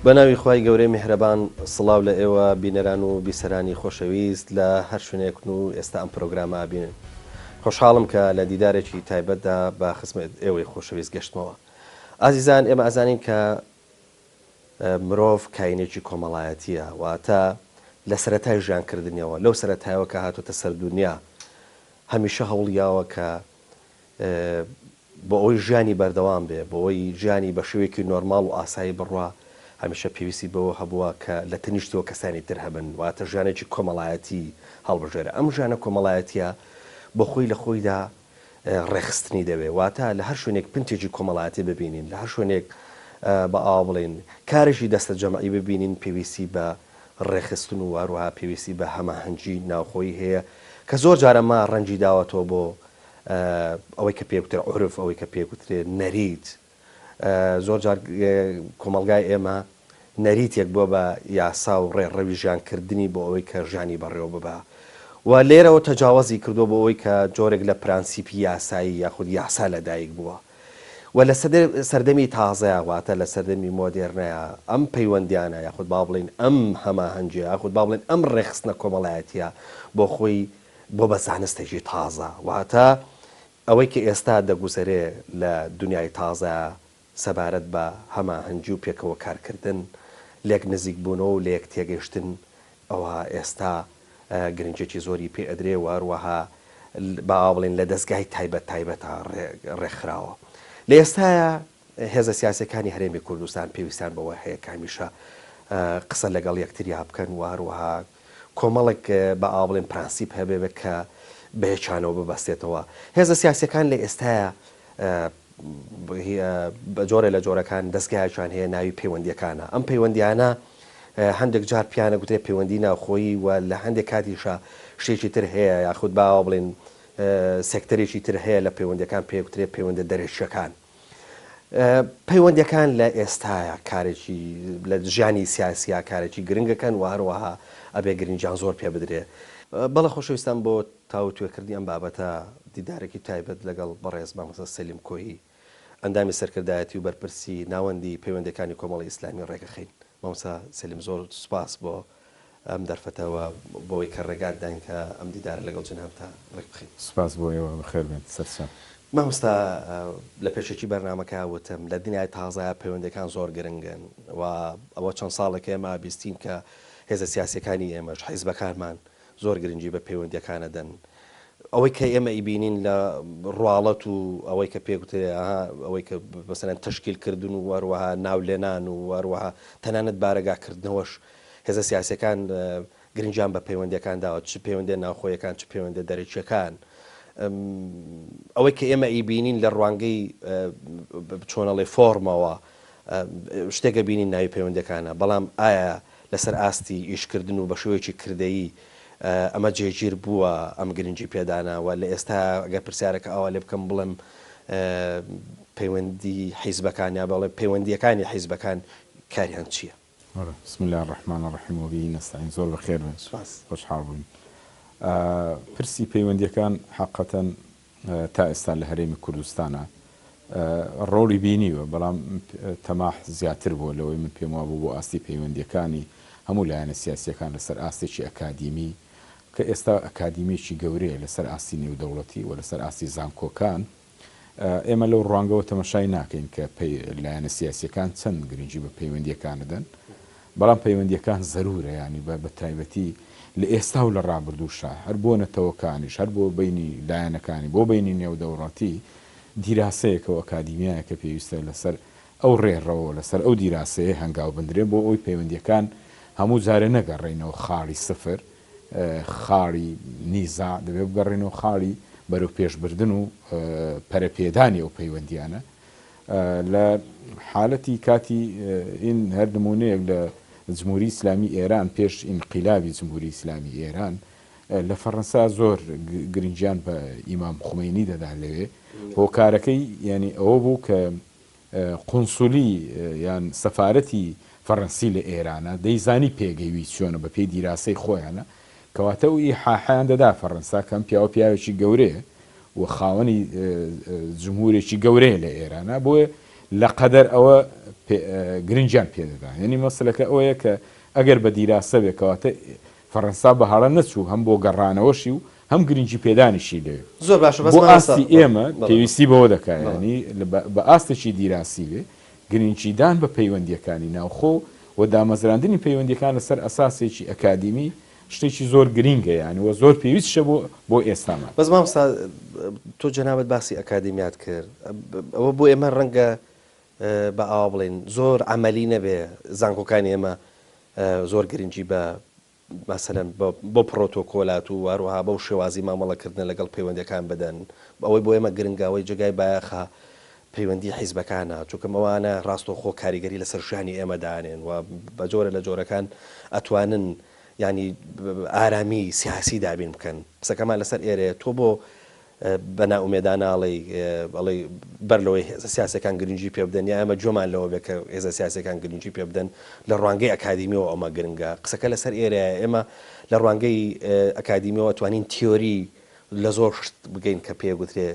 بەناوی خوای گەورەی میهرەبان سڵاو لە ئێوە بینەران و بیسەرانی خۆشەویست لە هەر شوێنێکن و ئێستا ئەم پرۆگرامە بینن. خۆشحاڵم کە لە دیدارێکی تایبەتدا بە خزمەت ئێوەی خۆشەویست گەشتمەوە. ئازیزان ئێمە ئازانین کە مرۆڤ کاینێکی کۆمەڵایەتیە واتە لە سەرەتای ژیانکردنیەوە لەو سەرەتایەوە کە هاتوتە سەر دنیا هەمیشە هەوڵیاوە کە بۆ ئەوی ژیانی بەردەوام بێ بۆ ئەوی ژیانی بە شێوەیەکی نۆرماڵ و ئاسایی بڕوا هەمیشە پێویستی بەوە هەبووە کە لە تەنیشتەوە کەسانی تر هەبن واتە ژیانێکی کۆمەڵایەتی هەڵبژێرە. ئەم ژیانە کۆمەڵایەتیە بۆ خۆی لە خۆیدا ڕێخستنی دەوێ واتە لە هەر شوێنێک پنتێکی کۆمەڵایەتی ببینین لە هەر شوێنێک بە ئاوا بڵێن کارێکی دەستە جەمعی ببینین پێویستی بە ڕێخستن و واروها پێویستی بە هەماهەنگی ناوخۆی هەیە کە زۆر جارە ما ڕەنجی داوەتەوە بۆ ئەوەی کە پێوتر عرف ئەوەی کە پێوترێ نەریت. زۆر جار کۆمەلگای ئێمە نەریتێک بۆ بە یاسا و ڕێڕەوی ژیانکردنی بۆ ئەوەی کە ژیانی بەڕێوە ببە و لێرەوە تەجاوەزی کردو بۆ ئەوەی کە جۆرێک لە پرانسیپی یاسایی یاخود یاسا لەدایک بووە و لە سەردەمی تازەیە واتە لە سەردەمی مۆدێرنەیە ئەم پەیوەندیانە یاخود با بڵین ئەم هەماهەنگیە یاخود با بڵین ئەم ڕێخستنە کۆمەڵایەتیە بۆ خۆی بۆ بە زانستێکی تازە واتە ئەوەی کە ئێستا دەگوزەرێ لە دنیای تازە سەبارەت بە هەماهەنگی و پێکەوە کارکردن لێک نزیک بوونەوە و لێک تێگەشتن ئەوە ئێستا گرنگێکی زۆری پێ ئەدرێ و هەروەها با بڵێن لە دەستگای تایبەتە ڕێکخراوە. لە ئێستاە هێزە سیاسەکانی هەرێمی کوردستان پێویستیان بەوە هەیە کە هەمیشە قسە لەگەڵ یەکتریا بکەن و هەروەها کۆمەڵێک بە ئابڵێن پرانسیپ هەبێ کە بەیەکانەوە ببەستێتەوە. هێزە سیاسەکان لە ئێستاە بە جۆرە لە جۆرەکان دەستگایان هەیە ناوی پەیوەندیەکانە. ئەم پەیوەندیانە هەندێک جار پیانە گوترێ پەیوەندی ناوخۆیی و لە هەندێک کاتیشە شتێکی تر هەیە یاخود با بڵێن سێکتەرێکی تر هەیە لە پەیوەندیەکان پێوترێ پەیوەندە دەرێشیەکان. پەیوەندیەکان لە ئێستاە کارێکی لە ژیانی سیاسیا کارێکی گرنگەکەن و هەروەها ئەبێ گرنجیان زۆر پێ بدرێ. بەڵە خۆشەویستان بۆ تاوتوێکردنی ئەم بابەتە دیدارێکی تایبەت لەگەڵ بەڕێز مامۆستا سەلیم کۆیی ئەندامی سەرکردایەتی و بەرپرسی ناوەندی پەیوەندەکانی کۆمەڵی ئیسلامی ڕێگەخین. مامۆستا سەلیم زۆر سوپاس بۆ ئەم دەرفەتەوە بۆی کە ڕێگاتدان کە ئەم دیدارە لەگەڵ جنابتا ڕێک بخین. سوپاس بۆ ئێوە بەخێر بێن سەرچەم. مامۆستا لە پێشێکی بەرنامەکە وتم لە دنیای تازایە پەیوەندەکان زۆر گرنگن و ئەوە چەند ساڵێک ئێمە بیستین کە هێزە سیاسەکانی ئێمەش حیزبەکانمان زۆر گرنگی بە پەیوەندیەکانە دەن. ئەوەی کە ئێمە ئیبینین لە ڕواڵەت و ئەوەی کە پێگوترێ ئەوەی کە بەسەرەن تشکیلکردن و وەروەها ناولێنان و وەروەها تەنانەت بارەگاکردنەوەش هێزە سیاسەکان گرنجیان بە پەیوەندیەکان داوە چ پەیوەندە ناوخۆیەکان چ پەیوەندە دەرەکیەکان. ئەوەی کە ئێمە ئیبینین لە ڕوانگەی چۆنەڵێ فۆرمەوە شتێکە بینین ناوی پەیوەندەکانە بەڵام ئایا لەسەر ئاستی ئیشکردن و بە شێوەیەکی کردەیی ئەمە جێگیر بووە ئەم گرنگی پێداناوە لە ئێستا ئەگەر پرسیارەکە ئەوە لێ بکەم بڵم پەیوەندی حیزبەکان یا بەڵێ پەیوەندیەکانی حیزبەکان کاریان چییە؟ بسم الله الرحمن الرحیم و به نستعین. زۆر بەخێر بن خۆشحاڵ بووین. پرسی پەیوەندیەکان حقەتەن تا ئێستا لە هەرێمی کوردستانە ڕۆڵی بینیوە بەڵام تەماح زیاتر بووە لەوەی من پێم وابوو بۆ ئاستی پەیوەندیەکانی هەموو لایەنە سیاسیەکان لەسەر ئاستێکی ئەکادیمی کە ئێستا ئەکادیمیەکی گەورەیە لەسەر ئاستی نێودەوڵەتی و لەسەر ئاستی زانکۆکان. ئێمە لەو ڕوانگەوە تەمەشای ناکەین کە لایەنە سیاسیەکان چەند گرنگی بە پەیوەندیەکانەدەن بەڵام پەیوەندیەکان زەرورە ینی بە تایبەتی لە ئێستا و لە ڕابردووشە هەر بۆ نەتەوەکانیش هەر بۆ بینی لایەنەکانی بۆ بینی نێودەوڵەتی دیراسەیەکەوە ئەکادیمیایە کە پێویستە لەسەر ئەو ڕێڕەوە لەسەر ئەو دیراسەیە هەنگاو بندرێ بۆ ئەوی پەیوەندیەکان هەموو جارە نەگەڕێنەوە خاڵی سفر خاڵی نیزا دەبێ بگەڕێنەوە خاڵی بەرەو پێشبردن و پەرەپێدانی ئەو پەیوەندیانە. لە حالەتی کاتی ئین هەر نمونەیەک لە جمهوری ئیسلامی ئێران پێش ئینقیلابی جمهوری ئیسلامی ئێران لە فەڕەنسا زۆر گرنجیان بە ئیمام خومەینی دەدا لەوێ هۆکارەکەی ینی ئەوە بوو کە قونسولی یان سەفارەتی فەڕەنسی لە ئێرانە دەیزانی پێگەیوی چۆنە بە پێی دیراسەی خۆیانە کەواتە و ئیحاحیان دەدا فەڕەنسا کەم پیاوە پیاوێکی گەورەیە و خاوەنی جمهورێکی گەورەیە لە ئێرانە بۆیە لە قەدەر ئەوە گرنجیان پێدەدا یعنی مەسلەکە ئەوەیە کە ئەگەر بە دیراسە بێکەواتە فەڕەنسا بە هەڵە نەچوو هەم بۆ گەڕانەوەشی و هەم گرنگی پێدانیشی لێ زۆر باش بۆ ئاستی ئێمە پێویستی بەوە دەکایانی بە ئاستێکی دیراسی بێ گرنگجیدان بە پەیوەندیەکانی ناوخۆ و دامەزراندنی پەیوەندیەکان لەسەر ئەساسێکی ئەکادیمی شتێکی زۆر گرینگە یانی وە زۆر پێویستشە بۆ ئێستامان بەس مامۆستا تۆ جەنابەت باسی ئەکادیمیات کرد ئەوە بۆ ئێمە ڕەنگە بە ئاوا بڵێن زۆر عەمەلی نەبێ زانکۆکانی ئێمە زۆر گرنگی بە مەسەلەن بۆ پرۆتۆکۆلات و هەروەها بەو شێوازی مامەڵەکردن لەگەڵ پەیوەندیەکان بدەن ئەوەی بۆ ئێمە گرنگاوەی جگای بایەخە پەیوەندی حیزبەکانە چونکە ئەوانە ڕاستەوخۆ کاریگەری لەسەر شانی ئێمەدانێن و بە جۆرە لە جۆرەکان ئەتوانن ینی ئارامی سیاسی دابین بکەن قسەکەمان لەسەر ئێرە تۆ بۆ بەناومێداناڵی بەڵێ بەر لەوەی هێزە سیاسەکان گرنگی پێ بدەن یا ئەمە جۆمان لەوە بێت کە هێزە سیاسەکان گرنگی پێ بدەن لە ڕوانگەی ئەکادیمیەوە ئەمە گرنگە قسەکە لەسەر ئێرە ئێمە لە ڕوانگەی ئەکادیمیەوە توانین تیۆری لە زۆر شت بگەین کە پێگوترێ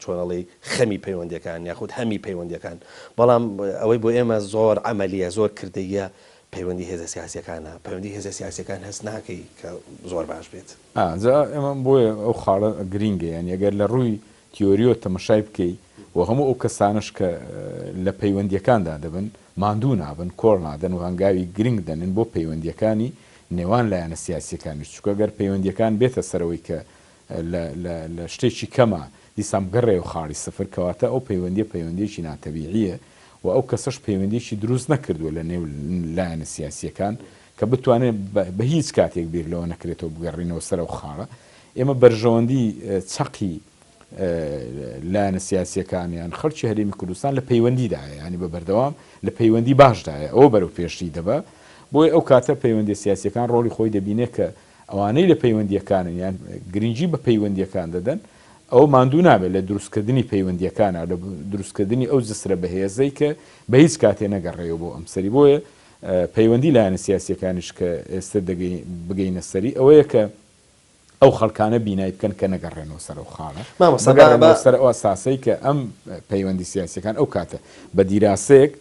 چۆنەڵی خەمی پەیوەندیەکان یاخود هەمی پەیوەندیەکان بەڵام ئەوەی بۆ ئێمە زۆر عەمەلیە زۆر کردەیە پەیوەندی هێزە سیاسیەکانە پەیوەندی هێزە سیاسیەکان هەست ناکەی کە زۆر باش بێت ئێمە بۆیە ئەو خاڵە گرینگە یان ئەگەر لە ڕووی تیۆریۆ تەمەشای بکەی و هەموو ئەو کەسانش کە لە پەیوەندیەکاندا دەبن ماندوو نابن کۆڕ نادەن و هەنگاوی گرنگ دەنن بۆ پەیوەندیەکانی نێوان لایەنە سیاسیەکانیش چونکە گەر پەیوەندیەکان بێتە سەرەوەی کە لە شتێکی کەمە دیسان بگەڕێ و خاڵی سفر کەواتە ئەو پەیوەندیەکی ناتەبیعیە و ئەو کەسەش پەیوەندیێکی دروست نەکردووە لە نێو لایەنە سیاسیەکان کە بتوانێت بە هیچ کاتێک بیر لەوە نەکرێتەوە بگەڕینەوە سەر و خاڵە ئێمە بەرژەوەندی چەقی لایەنە سیاسیەکانیان خەڵکی هەرێمی کوردستان لە پەیوەندیدایە ینی بە بەردەوام لە پەیوەندی باشدایە ئەوە بەرەو پێشی دەبە بۆی ئەو کاتە پەیوەندی سیاسیەکان ڕۆڵی خۆی دەبینێت کە ئەوانەی لە پەیوەندیەکانن یان گرنگی بە پەیوەندیەکان دەدەن ئەو ماندوو نابێت لە دروستکردنی پەیوەندیەکانە لە دروستکردنی ئەو جسرە بەهێزەی کە بە هیچ کاتێ نەگەڕێەوە بۆ ئەمسەری بۆیە پەیوەندی لایەنە سیاسیەکانیش کە ئێستا بگەینە سەری ئەوەیە کە ئەو خەڵکانە بینایی بکەن کە نەگەڕێنەوە سەر و خاڵە سەر ئەو ئاساسەی کە ئەم پەیوەندی سیاسیەکان ئەو کاتە بە دیراسەیەک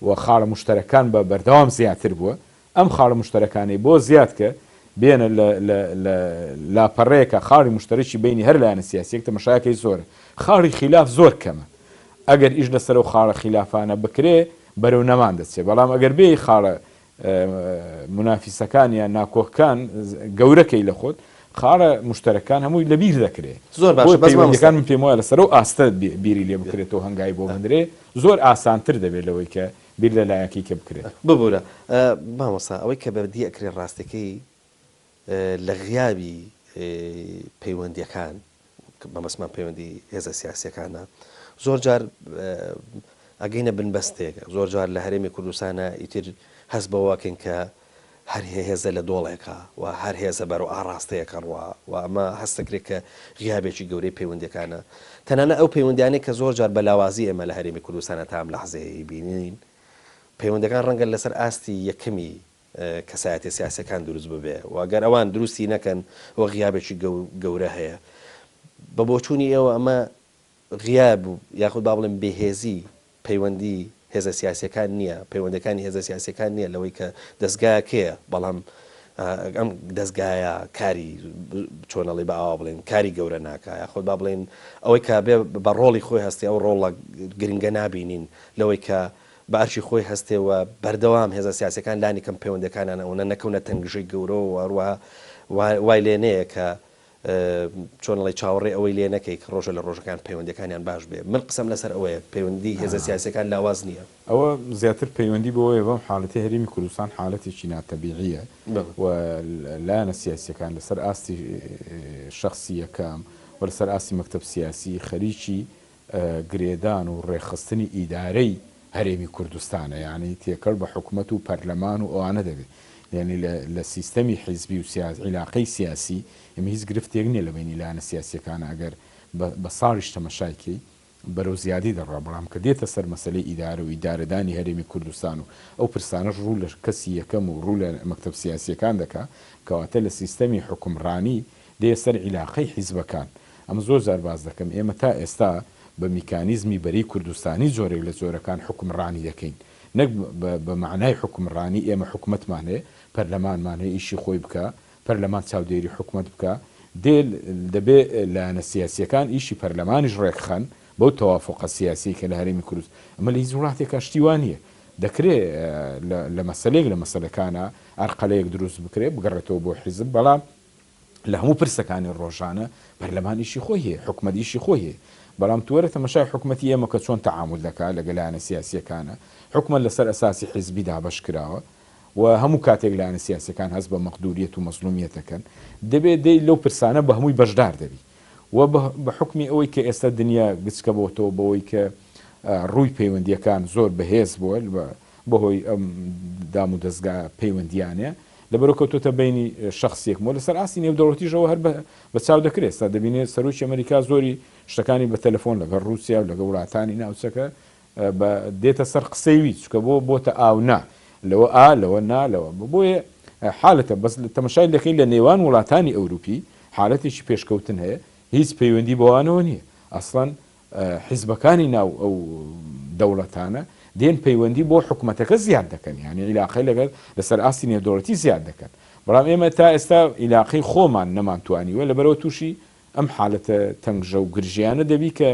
و خاڵە مشتەرەکان بە بەردەوام زیاتر بووە ئەم خاڵە مشتەرەکانی بۆ زیاد کە بێنە لە لاپەڕەیەکە خاڵی مشتەرەکی بینی هەر لایەنە سیاسیەک تەمەشایەکەی زۆرە خاڵی خیلاف زۆر کەمە ئەگەر ئیش لەسەر و خاڵە خلافانە بکرێ بەرەو نەمان دەچێت بەڵام ئەگەر بێ خاڵە منافیسەکان یان ناکۆکان گەورەکەی لە خۆت خاڵە مشتەرەکان هەمووی لەبیر دەکرێت زۆر پەیوەندیەکان من پێم وایە لەسەر و ئاستە بیری لێ بکرێتەوە هەنگای بۆ بندرێ زۆر ئاسانتر دەبێت لەوەی کە بیر لە لایەکی کە بکرێت ببوورە مامۆستا ئەوەی کە بەردی ئەکرێ ڕاستەکەی لە غیابی پەیوەندیەکان بەمەسمان پەیوەندی هێزە سیاسیەکانە زۆر جار ئەگەینە بنبەستێک زۆر جار لە هەرێمی کوردستانە ئیتر هەست بەوەکەن کە هەر هێزە لە دۆڵێکە و هەر هێزە بەرەو ئاڕاستەیەکە ڕوە و ئەمە هەستەکرێت کە غیابێکی گەورەی پەیوەندیەکانە تەنانە ئەو پەیوەندیانەی کە زۆر جار بەلاوازی ئێمە لە هەرێمی کوردستانە تام لە حەزەیە بینین پەیوەندەکان ڕەنگە لەسەر ئاستی یەکەمی کەسایەتی سیاسەکان دروست ببێ و ئەگەر ئەوان دروستی نەکەن ئەوە غیابێکی گەورە هەیە بە بۆچوونی ئێوە ئەمە غیاب یاخود با بڵێن بێهێزی پەیوەندی هێزە سیاسیەکان نییە پەیوەندەکانی هێزە سیاسیەکان نییە لەوەی کە دەستگایەکەیە بەڵام ئەم دەستگایە کاری چۆنەڵی بە ئاوا بڵێن کاری گەورە ناکە یاخود با بڵێن ئەوەی کە بێ بە ڕۆڵی خۆی هەستی ئەو ڕۆڵە گرنگە نابینین لەوەی کە بە ئەرچی خۆی هەستێەوە بەردەوام هێزە سیاسەکان لانی کەم پەیوەندەکانانە ئەوە نەکەونە تەنگژەی گەورە و هەروەها وای لێنەیە کە چۆنڵی چاوەڕێ ئەوەی لێ نەکەی کە ڕۆژە لە ڕۆژەکان پەیوەندەکانیان باش بێ من قسەم لەسەر ئەوەیە پەیوەندی هێزە سیاسەکان لاواز نییە ئەوە زیاتر پەیوەندی بەوەیە بەم حاڵەتی هەرێمی کوردستان حاڵەتێکی ناتەبیعیە و لایەنە سیاسیەکان لەسەر ئاستی شەخسی یەکەم و لەسەر ئاستی مەکتەب سیاسی خەریکی گرێدان و ڕێخستنی ئیدارەی هەرێمی کوردستانە یعنی تێکەڵ بە حکوومەت و پەرلەمان و ئەوانە دەبێت یعنی لە سیستەمی حیزبی و عیلاقەی سیاسی ئەمە هیچ گرفتێک نییە لە بینی لایەنە سیاسیەکان ئەگەر بە ساڵیش تەمەشایکەی بەرەو زیادی دەڕا بەڵام کە دێتە سەر مەسەلەی ئیدارە و ئیدارەدانی هەرێمی کوردستان و ئەو پرسانەش ڕوو لە کەسی یەکەم و ڕوو لە مەکتەب سیاسیەکان دەکات کەواتە لە سیستەمی حکومڕانی دێ سەر عیلاقەی حیزبەکان ئەم زۆر جار باز دەکەم ئێمە تا ئێستا بە میکانیزمی بەری کوردستانی جۆرێک لە جۆرەکان حکومڕانی دەکەین نەک بە معنای حکومڕانی ئێمە حکومەتمان هەیە پەرلەمانمان هەیە ئیشی خۆی بکە پەرلەمان چاودێری حکومت بکە دەبێ لایەنە سیاسیەکان ئیشی پەرلەمانیش ڕێکخەن بەو تەوافقە سیاسی کە لە هەرێمی کوردست ئەمە لە هیچ وڵاتێکە شتیوانیە دەکرێت لە مەسەلێک لە مەسەلەکانە ئەرقەلەیەک دروست بکرێت بگەڕێتەوە بۆ حیزب بەڵام لە هەموو پرسەکانی ڕۆژانە پەرلەمان ئیشی خۆی هەیە حکومەت ئیشی خۆی هەیە بەڵام تووەرە تەماشای حکومەتی ئێمە کە چۆن تەعامل دەکات لەگەڵ لایەنە سیاسیەکانە حکومەت لەسەر ئەساسی حیزبی دابەش کراوە و هەموو کاتێک لایەنە سیاسیەکان هەست بە مەقدوریەت و مەزلومیەتەکەن دەبێت دەی لەو پرسانە بە هەمووی بەشدار دەبی و بە حکمی ئەوەی کە ئێستا دنیا گچکە بۆتەوە بەوەی کە ڕووی پەیوەندیەکان زۆر بەهێز بووە بەهۆی ئەم دام و دەستگا پەیوەندیانە لەبەرەوە کەوتۆتە بینی شخصیەکمەوە لەسەر ئاسی نێودەوڵەتیژەوە هەر بە چاو دەکرێت تا دەبینێت سەرۆکی ئەمریکا زۆری شتەکانی بە تەلەفۆن لەگەڵ رووسیا و لەگە وڵاتانی ناوچەکە دێتە سەر قسەی وی چکە بۆتە ئاونا لەوە لەوە نالەوە بۆیە حالەتە بەس تەمەشای دەکەین لە نێوان وڵاتانی ئەوروپی حالەتێکی پێشکەوتن هەیە هیچ پەیوەندی بەوانەوە نییە ئەسڵەن حیزبەکانی ناو ئەو دەوڵەتانە دێن پەیوەندی بۆ حکوومەتەکە زیاد دەکەن یعنی عیلاقەی لەگەر لەسەر ئاستی نێودەوڵەتی زیاد دەکەن بەڵام ئێمە تا ئێستا عیلاقەی خۆمان نەمانتوانیوە لەبەرەوە تووشی ئەم حالەتە تەنگژە و گرژیانە دەبی کە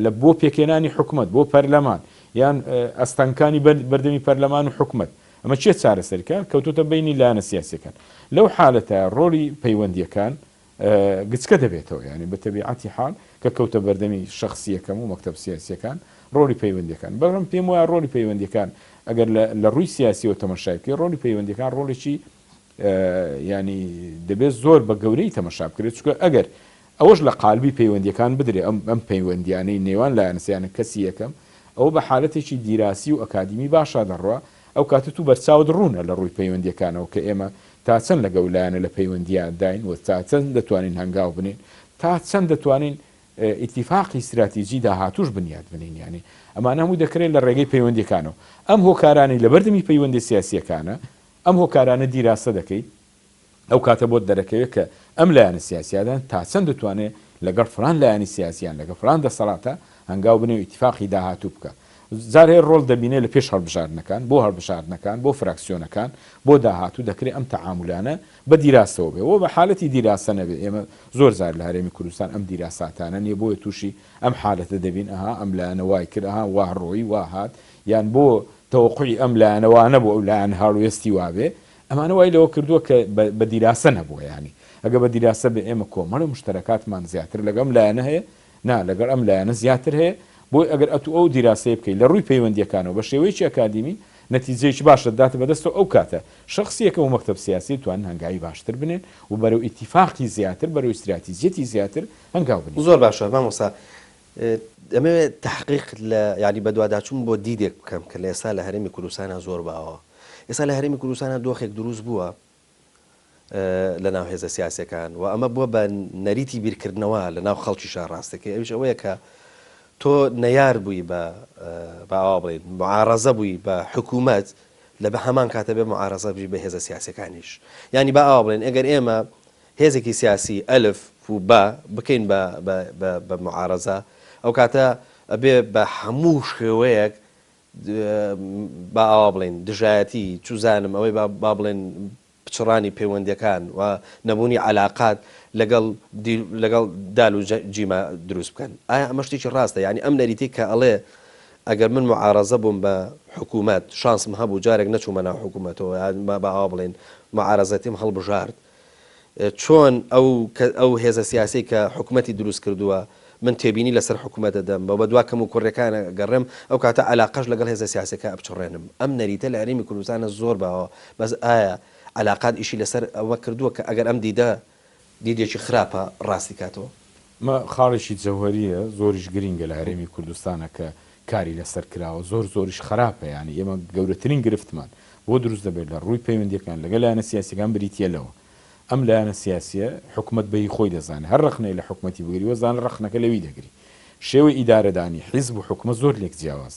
لە بۆ پێکێنانی حکوومەت بۆ پەرلەمان یان ئەستانکانی بەردەمی پەرلەمان و حکوومەت ئەمە چێ چارەسەرکان کەوتوتە بینی لایەنە سیاسیەکان لەو حالەتە ڕۆلی پەیوەندیەکان گچکە دەبێتەوە ینی بە تەبیعەتی حاڵ کە کەوتە بەردەمی شخصیەکەم و مەکتەب سیاسیەکان ڕۆلی پەیوەندیەکان بەڵام پێم وایە ڕۆلی پەیوەندیەکان ئەگەر لە ڕووی سیاسیەوە تەمەشایکە ڕۆلی پەیوەندیەکان ڕۆڵێکی ینی دەبێت زۆر بە گەورەی تەمەشا بکرێت چکە ئەگەر ئەوەش لە قالبی پەیوەندیەکان بدرێ ئەم پەیوەندیانەی نێوان لایەنەسییانە کەسی یەکەم ئەو بە حالەتێکی دیراسی و ئەکادمی باشا دەڕوە ئەو کاتە تو بەرچاوت ڕوونە لە ڕووی پەیوەندیەکانەوە کە ئێمە تا چەند لە گەولایەنە لە پەیوەندیان داین و تا چەند دەتوانین هەنگاو بنین تا چەند دەتوانین ئیتیفاقی استراتیژی داهاتوش بنیاد بنین ینی ئەمانە هەموو دەکرێت لە ڕێگەی پەیوەندیەکانەوە ئەم هۆکارانی لە بەردەمی پەیوەندی سیاسیەکانە ئەم هۆکارانە دیراسە دەکەیت ئەو کاتە بۆت دەرەکەوێت کە ئەم لایەنە سیاسیادان تا چەند دەتوانێت لەگەڵ فلان لایەنی سیاسیان لەگە فلان دەسەڵاتە هەنگاو بنێ و ئیتیفاقی داهاتوو بکە زار هەیە ڕۆڵ دەبینێت لە پێش هەڵبژاردنەکان بۆ هەڵبژاردنەکان بۆ فراکسیۆنەکان بۆ داهاتوو دەکرێت ئەم تەعاملانە بە دیراسەوە بێ و بە حالەتی دیراسە نەبێت ئێمە زۆر زار لە هەرێمی کوردستان ئەم دیراساتانە نیە بۆیە تووشی ئەم حالەتە دەبین ئەها ئەم لایەنە وای کرد ئەها وا ڕۆیی وا هات یان بۆ تەوەقوعی ئەم لایەنەوانە بۆ ئەو لایەن هەڵوێستی وابێ ئەمانە وای لەوە کردووە کە بە دیراسە نەبووە ینی ئەگە بە دیراسە بێ ئێمە کۆمەڵە مشتەرەکاتمان زیاتر لەگەم لایەنە هەیە نا لەگەڵ ئەم لایەنە زیاتر هەیە بۆی ئەگەر ئەو دیراسەیە بکەیت لە ڕووی پەیوەندیەکانەوە بە شێوەیەکی ئەکادیمی نەتیجەیەکی باشە داتە بەدەستەوە ئەو کاتە شخصیەکە و مەکتەب سیاسی توانن هەنگاوی باشتر بنێن و بەرەو ئیتیفاقی زیاتر بەرەو استراتیژیەتی زیاتر هەنگاو بنێن زۆر باشە مامۆستا ئەمەوێت تحقیق لە یعنی بەدواداچوون بۆ دیدێک بکەم کە لە ئێستا لە هەرێمی کوردستانە زۆر باوە ئێستا لە هەرێمی کوردستانە دۆخێک دروست بووە لە ناو هێزە سیاسەکان و ئەمە بووە بە نەریتی بیرکردنەوە لە ناو خەڵکی شارڕاستەکەی ئەویش ئەوەیە کە تۆ نەیار بووی بە ئاوا بڵێن معارەزە بووی بە حکوومەت لە بە هەمان کاتە بێ معارەزە بووی بە هێزە سیاسەکانیش ینی بە ئاوا بڵێن ئەگەر ئێمە هێزێکی سیاسی ئەلف و با بکەین بە معارەزە ئەو کاتە ئەبێ بە هەموو شێوەیەک با ئاوا بڵێن دژایەتی چوزانم ئەوەی با بڵێن پچڕانی پەیوەندیەکان و نەبوونی علاقات لەگەڵ دال و جیمە دروست بکەن ئایا ئەمە شتێکی ڕاستە یعنی ئەم نەریتی کە ئەڵێ ئەگەر من معارەزە بووم بە حکوومەت شانسم هەبوو جارێک نەچوومە ناو حکوومەتەوە بە ئاوا بڵێن معارەزەتیم هەڵبژارد چۆن ئەو هێزە سیاسی کە حکوومەتی دروست کردووە من تێبینی لەسەر حکوومەتە دەم بە دوا کەم و کوڕەکانە گەڕێم ئەو کاتە علاقەش لەگەڵ هێزە سیاسەکە ئەبچڕێنم ئەم نەریتە لە هەرێمی کوردستانە زۆر باوە بەس ئایا علاقات ئیشی لەسەر ئەوە کردووە کە ئەگەر ئەم دیدێکی خراپە ڕاستی کاتەوە خاڵێکی جەوهریە زۆریش گرینگە لە هەرێمی کوردستانە کە کاری لەسەر کراوە زۆریش خراپە ینی ئێمە گەورەترین گرفتمان بۆ دروست دەبێت لە ڕووی پەیوەندیەکان لەگەڵ لایەنە سیاسیەکان بریتیەلەوە ئەم لایەنە سیاسیە حکوومەت بەی خۆی دەزانێت هەر ڕخنەی لە حکوومەتی بگری وەزان ڕخنەکە لەوی دەگری شێوەی ئیدارەدانی حیزب و حکوومەت زۆر لێک جیاواز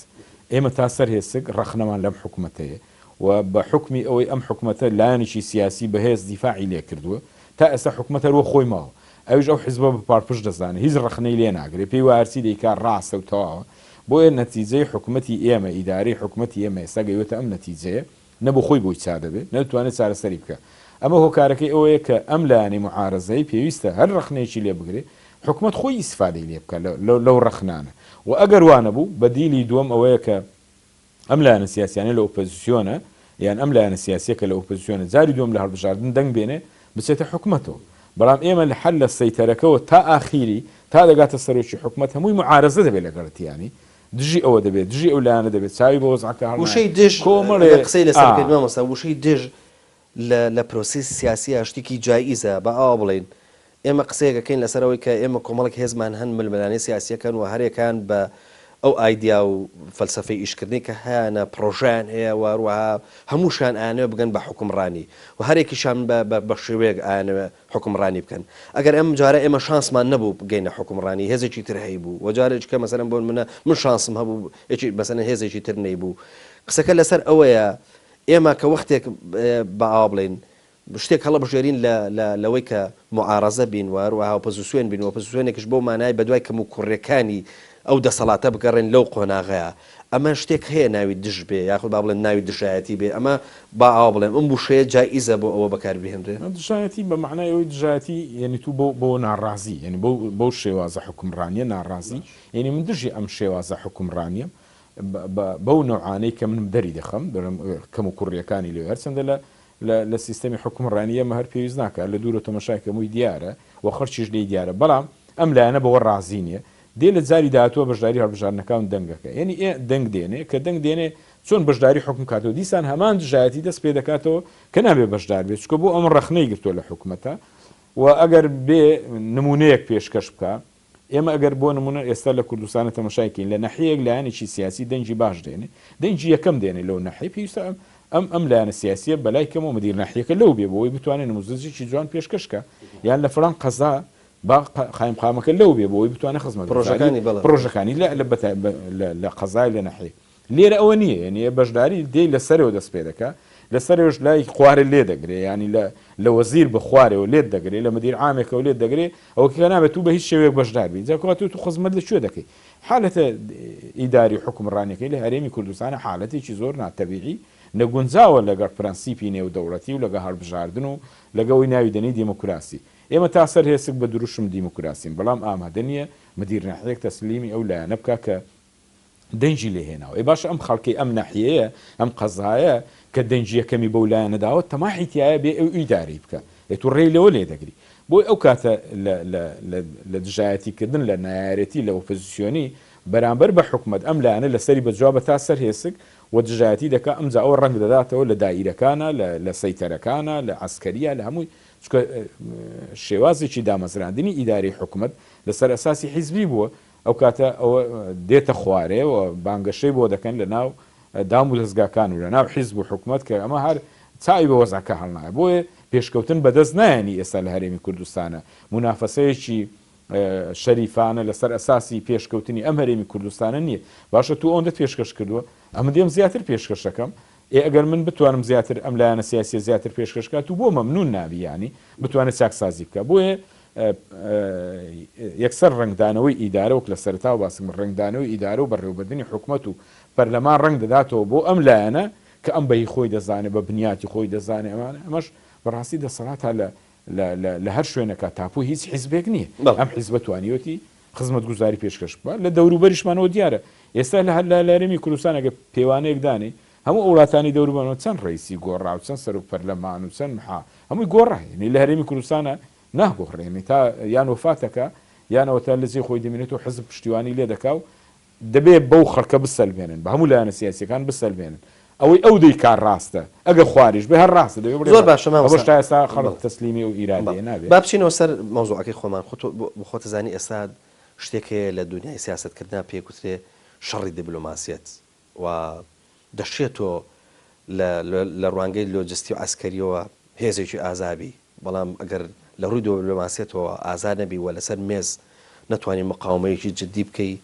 ئێمە تا سەر هێسک ڕخنەمان لەم حکوومەتەیە و بە حکمی ئەوەی ئەم حکوومەتە لایەنێکی سیاسی بەهێز دیفاعی لێ کردووە تا ئێستا حکوومەتە ڕۆ خۆی ماوە ئەوش ئەو حیزبە بە پارپشت دەزانێت هیچ ڕخنەی لێ ناگرێت پێی وارسی دەیکا ڕاستە و تەواوە بۆیە نەتیجەی حکوومەتی ئێمە ئیدارەی حکوومەتی ئێمە ئێستا گەیوێتە ئەم نەتیجەیە نەبوو خۆی بۆی چا دەبێت نەتوانێت چارەسەری بکە ئەمە هۆکارەکەی ئەوەیە کە ئەم لایەنەی معارەزەی پێویستە هەر ڕخنەیەکی لێ بگرێ حکوومەت خۆی ئیسفادەی لێ بکە لەو ڕخنانە و ئەگەر وانە بوو بەدیلی دووەم ئەوەیە کە ئەم لایەنە سیاسیانە لە ئۆپۆزیسیۆنە یان ئەم لایەنە سیاسیەکە لە ئۆپۆزیسیۆنە جاری دووەم لە هەڵبژاردن دەنگ بێنێ بچێتە حکوومەتەوە بەڵام ئێمە لە حل لە سەیتەرەکەەوە تا ئاخیری تا دەگاتە سەرۆکی حکوومەت هەمووی معارەزە دەبێت لەگەڵەتیانی دژی ئەوە دەبێت دژی ئەو لایەنە دەبێت چاوی بە وەزعەکە وشەی دژ کۆمەڵێ قسەی لەسەر مەستا وشەی دژ لە پرۆسیس سیاسی شتێکی جاییزە بە ئاوا بڵێن ئێمە قسەیەکەکەین لەسەرەوەی کە ئێمە کۆمەڵک هێزمان هەن ململانەی سیاسیەکەن و هەرێکان بە ئەو ئایدیا و فەلسفەی ئیشکردنی کە هیانە پرۆژیان هەیە وروها هەمووشان ئاانەوە بگەن بە حکومڕانی و هەرێکیشان بە شێوەیەک ئاانەوە حکومڕانی بکەن ئەگەر ئەم جارە ئێمە شانسمان نەبوو بگەینە حکومڕانی هێزێکی تر هەیە بوو وەجارێککە مەسەرم بۆن منە من شانسم هەبوو بەسەنە هێزێکی تر نەی بوو قسەکە لەسەر ئەوەیە ئێمە کە وەختێک بە ئاوا بڵێن شتێک هەڵە بژێرین لەوەی کە معارەزە بین وروها ئۆپۆزیسیۆن بین ئۆپۆزیسیۆنێکش بۆ مانای بەدوای کەم و کوڕەکانی ئەو دەسەڵاتە بگەڕێن لەو قۆناغەیە ئەمە شتێک هەیە ناوی دژ بێ یاخود با بڵێن ناوی دژایەتی بێ ئەمە با ئاوا بڵێن ئەم بوشەیە جاییزە بۆ ئەوە بەکاربهێنرێ دژایەتی بە معنای ئەوەی دژایەتی یعنی تو بۆ ناڕازی یعنی بەو شێوازە حکومڕانیە ناڕازی یعنی من دژی ئەم شێوازە حکومڕانیە بەو نوعانەی کە من دەری دەخەم کەم و کوڕیەکانی لێ هەرچەندە لە سیستەمی حکومڕانیە مە هەر پێویست ناکات لە دوورە تەماشاکەمووی دیارە و خەرچیش لێی دیارە بەڵام ئەم لایەنە بەوە ڕازی نییە دێ لە جاری داهاتووە بەشداری هەڵبژارنەکان دەنگەکە یعنی دەنگ دێنێ کە دەنگ دێنێ چۆن بەشداری حکم کاتەوە دیسان هەمان دژایەتی دەست پێ دەکاتەوە کە نابێ بەشدار بێت چکە بۆ ئەم ڕخنەی گرتووە لە حکوومەتە و ئەگەر بێ نمونەیەک پێشکەش بکە ئێمە ئەگەر بۆ نمونە ئێستا لە کوردستانە تەماشاکەین لە نەحەیەک لایەنێکی سیاسی دەنگی باش دێنێ دەنگی یەکەم دێنێ لەو نەحەی پێویستە ئەم لایەنە سیاسیە بەلای کەمەوە مدیر ناحیەکە لەو بێ بۆی بتوانێت نموزەجێکی جوان پێشکەشکە یان لە فلان قەزا قایمقامەکە لەو بێ بۆی بتوانێت خزمەت پرۆژەکانی لە قەزای لە نەحەی لێرە ئەوە نییە یعنی بەشداری دێی لەسەرەوە دەست پێ دەکە لەسەرش لای خوارە لێ دەگرێ ینی لە وەزیر بە خوارەوە لێت دەگرێت لە مدیر عامێکەوە لێت دەگرێت ئەوە کە نابێت تو بە هیچ شێوەیەک بەشدار بی جاکات تو خزمەت لەکوێ دەکەی حالەتە ئیداری حکومڕانەکەی لە هەرێمی کوردستانە حالەتێکی زۆر ناتەبیعی نەگونجاوە لەگەڵ پرەنسیپی نێودەوڵەتی و لەگە هەڵبژاردن و لەگەڵی ناویدنی دیموکراسی ئێمە تا سەر هێسک بە دروشم دیموکراسیم بەڵام ئامادە نییە مدیر ناحیەک تەسلیمی ئەو لایەنە بکە کە دەنجی لێ هێناوە باش ئەم خەڵکی ئەم ناحیەیە ئەم قەزایە کە دەنجی یەکەمی بەو لایەنەداوە تەماحیتیایە بێ ئەو ئیداری بکە تو ڕێی لەوە لێ دەگری بۆی ئەو کاتە لە دژایەتیکردن لە نایارەتی لە ئۆپۆزیسیۆنی بەرامبەر بە حکومت ئەم لایەنە لەسەری بەجوابە تا سەر هێسک و دژایەتی دەکا ئەمجا ئەوە ڕەنگ دەداتەوە لە دائیرەکانە لە سەیتەرەکانە لە عسکەریە لە هەمووی شێوازێکی دامەزراندنی ئیداری حکومت لەسەر ئەساسی حیزبی بووە ئەو کاتە ئەوە دێتە خوارێ و بانگەشەی بۆ دەکەن لە ناو دام و دەستگاکان و لە ناو حیزب و حکومت کە ئەمە هەر چاوی بە وەزعەکە هەڵنایە بۆیە پێشکەوتن بەدەست نایەنی ئێستا لە هەرێمی کوردستانە منافەسەیەکی شەریفانە لەسەر ئەساسی پێشکەوتنی ئەم هەرێمی کوردستانە نییە باشە تو ئەوەندە پێشکەش کردووە ئەمە دێم زیاتر پێشکەشەکەم ئەگەر من بتوانم زیاتر ئەم لایەنە سیاسی زیاتر پێشکەشکات و بۆ مەمنون نابی ینی بتوانێت چاکسازی بکە بۆیە یەکسەر ڕنگدانەوەی ئیدارە وەک لە سەرتا باسم ڕنگدانەوەی ئیدارە و بەڕێوەبردننی حکومەت و پەرلەمان ڕنگ دەداتەوە بۆ ئەم لایەنە کە ئەم بەهی خۆی دەزانێت بە بنیاتی خۆی دەزانێت ئەمانە ئەمەش بەڕاستی دەسەڵات لە هەر شوێنەکە تاپوی هیچ حیزبێک نییە ئەم حیزبە توانیوەتی خزمەت گوزاری پێشکەش بە لە دەوروبەریشمانەوە دیارە ئێستا لە هەر لە هەرێمی کوردستانەگە پێوانەیەک دانی هەموو وڵاتانی دەوروبەرەوە چەند ڕیسی گۆڕا و چەند سەر و پەرلەمان و چەند محا هەمووی گۆڕاهێنی لە هەرێمی کوردستانە ناگۆڕێنی تا یان وفاتەکە یانەوە تا لەجێ خۆی دەمێنێت و حزب پشتیوانی لێ دەکا و دەبێت بەو خەڵکە بسەلبێنن بە هەموو لایەنە سیاسیەکان بسەلبێنن ئەوەی ئەو دەی کار ڕاستە ئەگە خواریش بە هەر ڕاستە زۆر باشە باشتا ئێستا خەڵک تەسلیمی و ئیرادێ نابێت با بچینەوە سەر مەوزوعەکەی خۆمان خۆتە زانی ئێستا شتێکەیە لە دنیای سیاستکردنا پێکوترێ شەڕی دیبلۆماسیەت و دەشێتەوە لە ڕوانگەی لۆجستی و ئاسکەریەوە هێزێکی ئازابی بەڵام ئەگەر لە ڕووی دیبلۆماسیەتەوە ئازاد نەبی و لەسەر مێز نەتوانین مقاومەیەکی جدی بکەی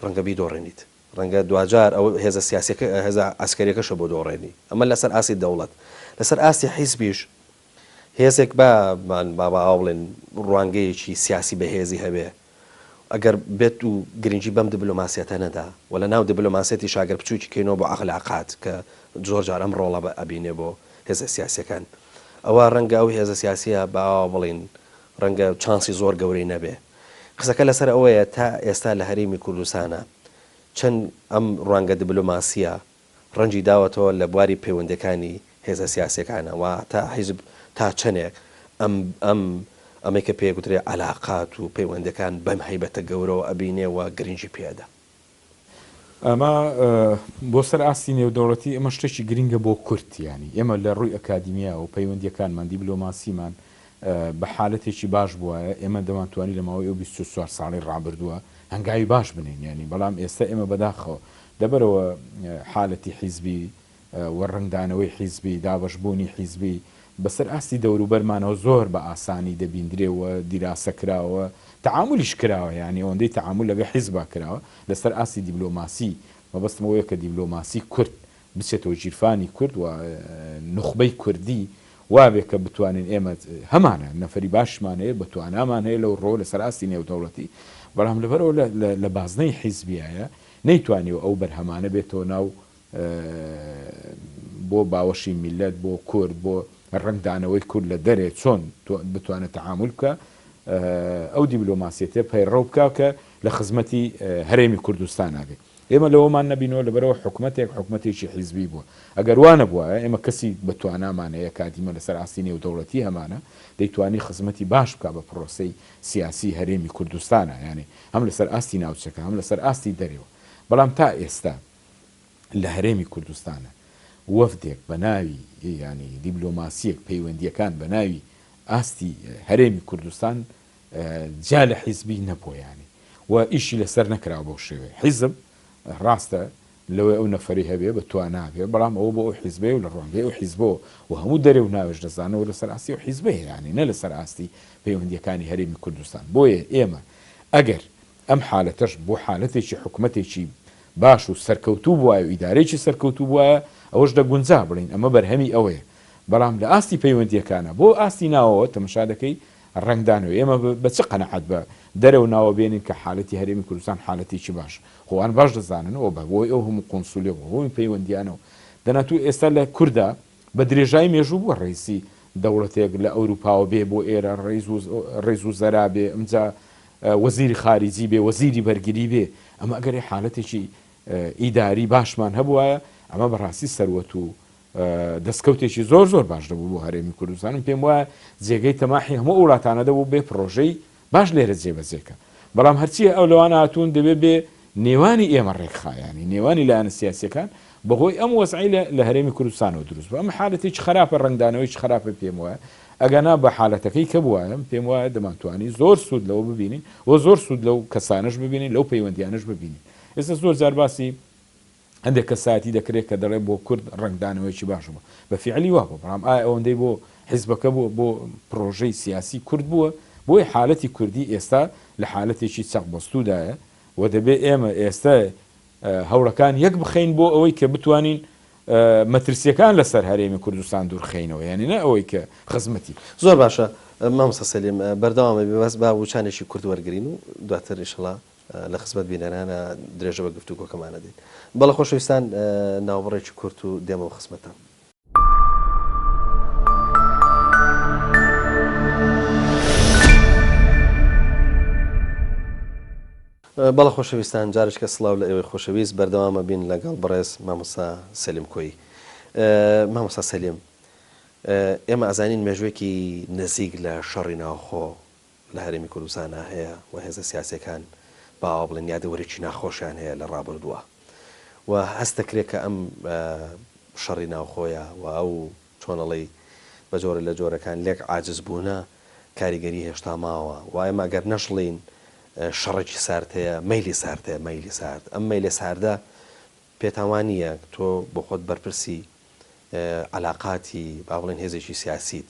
ڕەنگە بیدۆڕێنیت ڕەنگە دوجار ئەو هێزە سیاسیەکە هێزە ئاسکەریەکەشە بۆ دۆڕێنی ئەمە لەسەر ئاسی دەوڵەت لەسەر ئاستی حیزبیش هێزێک بابا ئاو بڵێن ڕوانگەیەکی سیاسی بەهێزی هەبێ ئەگەر بێت و گرنگی بەم دیبلۆماسیەتە نەدا و لە ناو دیبلۆماسیەتی شاگەر بچووکی کەینەوە بۆ عەقلاقات کە زۆر جار ئەم ڕۆڵە بە ئەبینێ بۆ هێزە سیاسیەکان ئەوە ڕەنگە ئەو هێزە سیاسیە باوا بڵین ڕەنگە چانسی زۆر گەورەی نەبێ قسەکە لەسەر ئەوەیە تا ئێستا لە هەرێمی کوردستانە چەند ئەم ڕوانگە دیبلۆماسیە ڕەنجی داوەتەوە لە بواری پەیوەندەکانی هێزە سیاسیەکانەوە تا حیزب تا چەندێک ئەمەی کە پێگوترێ عەلاقات و پەیوەندەکان بەم هەیبەتە گەورەوە ئەبینێەوە گرنگی پێدا ئەمە بۆ سەر ئاستی نێودەوڵەتی ئەمە شتێکی گرنگە بۆ کورتیانی ئێمە لە ڕووی ئەکادیمیا و پەیوەندیەکانمان دیبلۆماسیمان بە حالەتێکی باش بووە ئێمە دەمانتوانی لە ماوەی ئەو 24 ساڵی ڕابردووە هەنگاوی باش بنین ینی بەڵام ئێستا ئێمە بەداخەوە دەبەرەوە حالەتی حیزبی و ڕنگدانەوەی حیزبی دابەشبوونی حیزبی بەسەر ئاستی دەوروبەرمانەوە زۆر بە ئاسانی دەبیندرێەوە دیراسەکراوە تعاملیش کراوە ینی ئەوەندەی تعامل لەگە حیزبا کراوە لەسەر ئاستی دیبلۆماسی مەبەستمەوەیە کە دیبلۆماسی کورد بچێتەوە جیرفانی کورد و نخبەی کوردی وابێ کە بتوانین ئێمە هەمانە نەفری باشمان هەیە بەتوانامان هەیە لەو ڕۆ لەسەر ئاستی نێودەوڵەتی بەڵام لەبەرەوە لە بازنەی حیزبیایە نەیتوانیەوە ئەو بەرهەمانە بێتەوە ناو بۆ باوەشی میلەت بۆ کورد بۆ ڕنگدانەوەی کورد لە دەرێ چۆن بتوانێت تعامل بکە ئەو دیبلۆماسیەتە پەیڕەو بکە کە لە خزمەتی هەرێمی کوردستان نابێت ئێمە لەوەمان نەبینەوە لەبەرەوە حکوومەتێکی حیزبی بووە ئەگەر وانە بووە ئێمە کەسی بەتوانامانەیە کاتیمە لەسەر ئاستی نێودەوڵەتی هەمانە دەیتوانی خزمەتی باش بکە بە پرۆسەی سیاسی هەرێمی کوردستانە یعنی هەم لەسەر ئاستی ناوچەکە هەم لەسەر ئاستی دەرەوە بەڵام تا ئێستا لە هەرێمی کوردستانە وەفدێک بە ناوی ینی دیبلۆماسیەک پەیوەندیەکان بە ناوی ئاستی هەرێمی کوردستان جا لە حیزبی نەپۆیانی و ئیشی لەسەر نەکراوە بەو شێوێ حیزب ڕاستە لەوەی ئەو نەفری هەبێ بەتوانابێ بەڵام ئەوە بۆ ئەو حیزبێ و لە ڕۆنگەی ئەو حیزبۆ و هەموو دەرێ و ناوێش دەزانەوە لەسەر ئاستی و حیزبێ ینی نە لەسەر ئاستی پەیوەندیەکانی هەرێمی کوردستان بۆیە ئێمە ئەگەر ئەم حالەتەش بۆ حالەتێکی حکوومەتێکی باش و سەرکەوتوو بووە و ئیدارێکی سەرکەوتوو بووە ئەوەش دەگونجا بڵین ئەمە بەرهەمی ئەوەیە بەڵام لە ئاستی پەیوەندیەکانە بۆ ئاستی ناوەوە تەماشا دەکەی ڕنگدانەوە ئێمە بە چ قەنەعەت بە دەرەوە ناوە بێنین کە حالەتی هەرێمی کوردستان حالەتێکی باش خۆوان باش دەزاننەوە بە بۆی ئەو هەموو قۆنسولیە بۆی پەیوەندیانەوە دەناتوو ئێستا لە کووردا بە درێژایی مێژوو بووە ڕیسی دەوڵەتێک لە ئەوروپاوە بێ بۆ ئێرە ڕێز و زەرا بێ ئەمجا وەزیری خارجی بێ وەزیری بەرگری بێ ئەمە ئەگەری حالەتێکی ئیداری باشمان هەبووایە ئەمە بەڕاستی سەروەت و دەستکەوتێکی زۆر زۆر باش دەبوو بۆ هەرێمی کوردستانم پێم وایە جێگەی تەماحی هەموو وڵاتانە دەبوو بێ پرۆژەی باش لێرە جێبەجێکە بەڵام هەرچیە ئەو لەوانە هاتوون دەبێت بێ نێوانی ئێمە ڕێکخایانی نێوانی لایەنە سیاسیەکان بەهۆی ئەم وەزعی لە هەرێمی کوردستانەوە دروست بوو ئەمە حالەتێکی خراپە ڕنگدانەوەیکی خراپە پێم وایە ئەگەنا بە حالەتەکەی کە بووایە پێم وایە دەمانتوانی زۆر سوود لەوە ببینین و زۆر سوود لەو کەسانش ببینین لەو پەیوەندیانش ببینین ئێستا زۆر جار باسی هەندێک کەساتی دەکرێت کە دەڵێ بۆ کورد ڕنگدانەوەیکی باش بووە بە فیعلی وا بوو بەڵام ئایا ئەوەندەی بۆ حیزبەکە بۆ پرۆژەی سیاسی کورد بووە بۆی حالەتی کوردی ئێستا لە حالەتێکی چەقبەستوودایە و دەبێت ئێمە ئێستا هەوڵەکان یەک بخەین بۆ ئەوەی کە بتوانین مەترسیەکان لەسەر هەرێمی کوردستان دوورخەینەوە یعنی نە ئەوەی کە خزمەتی زۆر باشە مامۆستا سەلیم بەردەوامە بێبەست با وچانێکی کورد وەرگرین و دواتر ئینشەڵا لە خزمەت بینەرانە درێژە بە گفتوگۆکەمانە دێت بەڵە خۆشەویستان ناوبڕێکی کورت و دێمەوە خزمەتە بەڵە خۆشەویستان جارشکە سڵاو لە ئێوەی خۆشەویست بەردەوامە بین لەگەڵ بەڕێز مامۆستا سەلیم کۆی مامۆستا سەلیم ئێمە ئەزانین مێژوێکی نزیک لە شەڕی ناوخۆ لە هەرێمی کوردستانە هەیە و هێزە سیاسەکان باوا بڵێن یادەوەرێکی ناخۆشیان هەیە لە ڕابردووە و هەست دەکرێت کە ئەم شەڕی ناوخۆیە و ئەو چۆنەڵی بە جۆرە لە جۆرەکان لێک عاجز بوونە کاریگەری هێشتا ماوە و ئێمە ئەگەر نەشڵین شەڕێکی سارد هەیە مەیلی سارد هەیە مەیلی سارد ئەم مەیلی ساردە پێتاوانیە تۆ بۆ خۆت بەرپرسی علاقاتی با بڵێن هێزێکی سیاسیت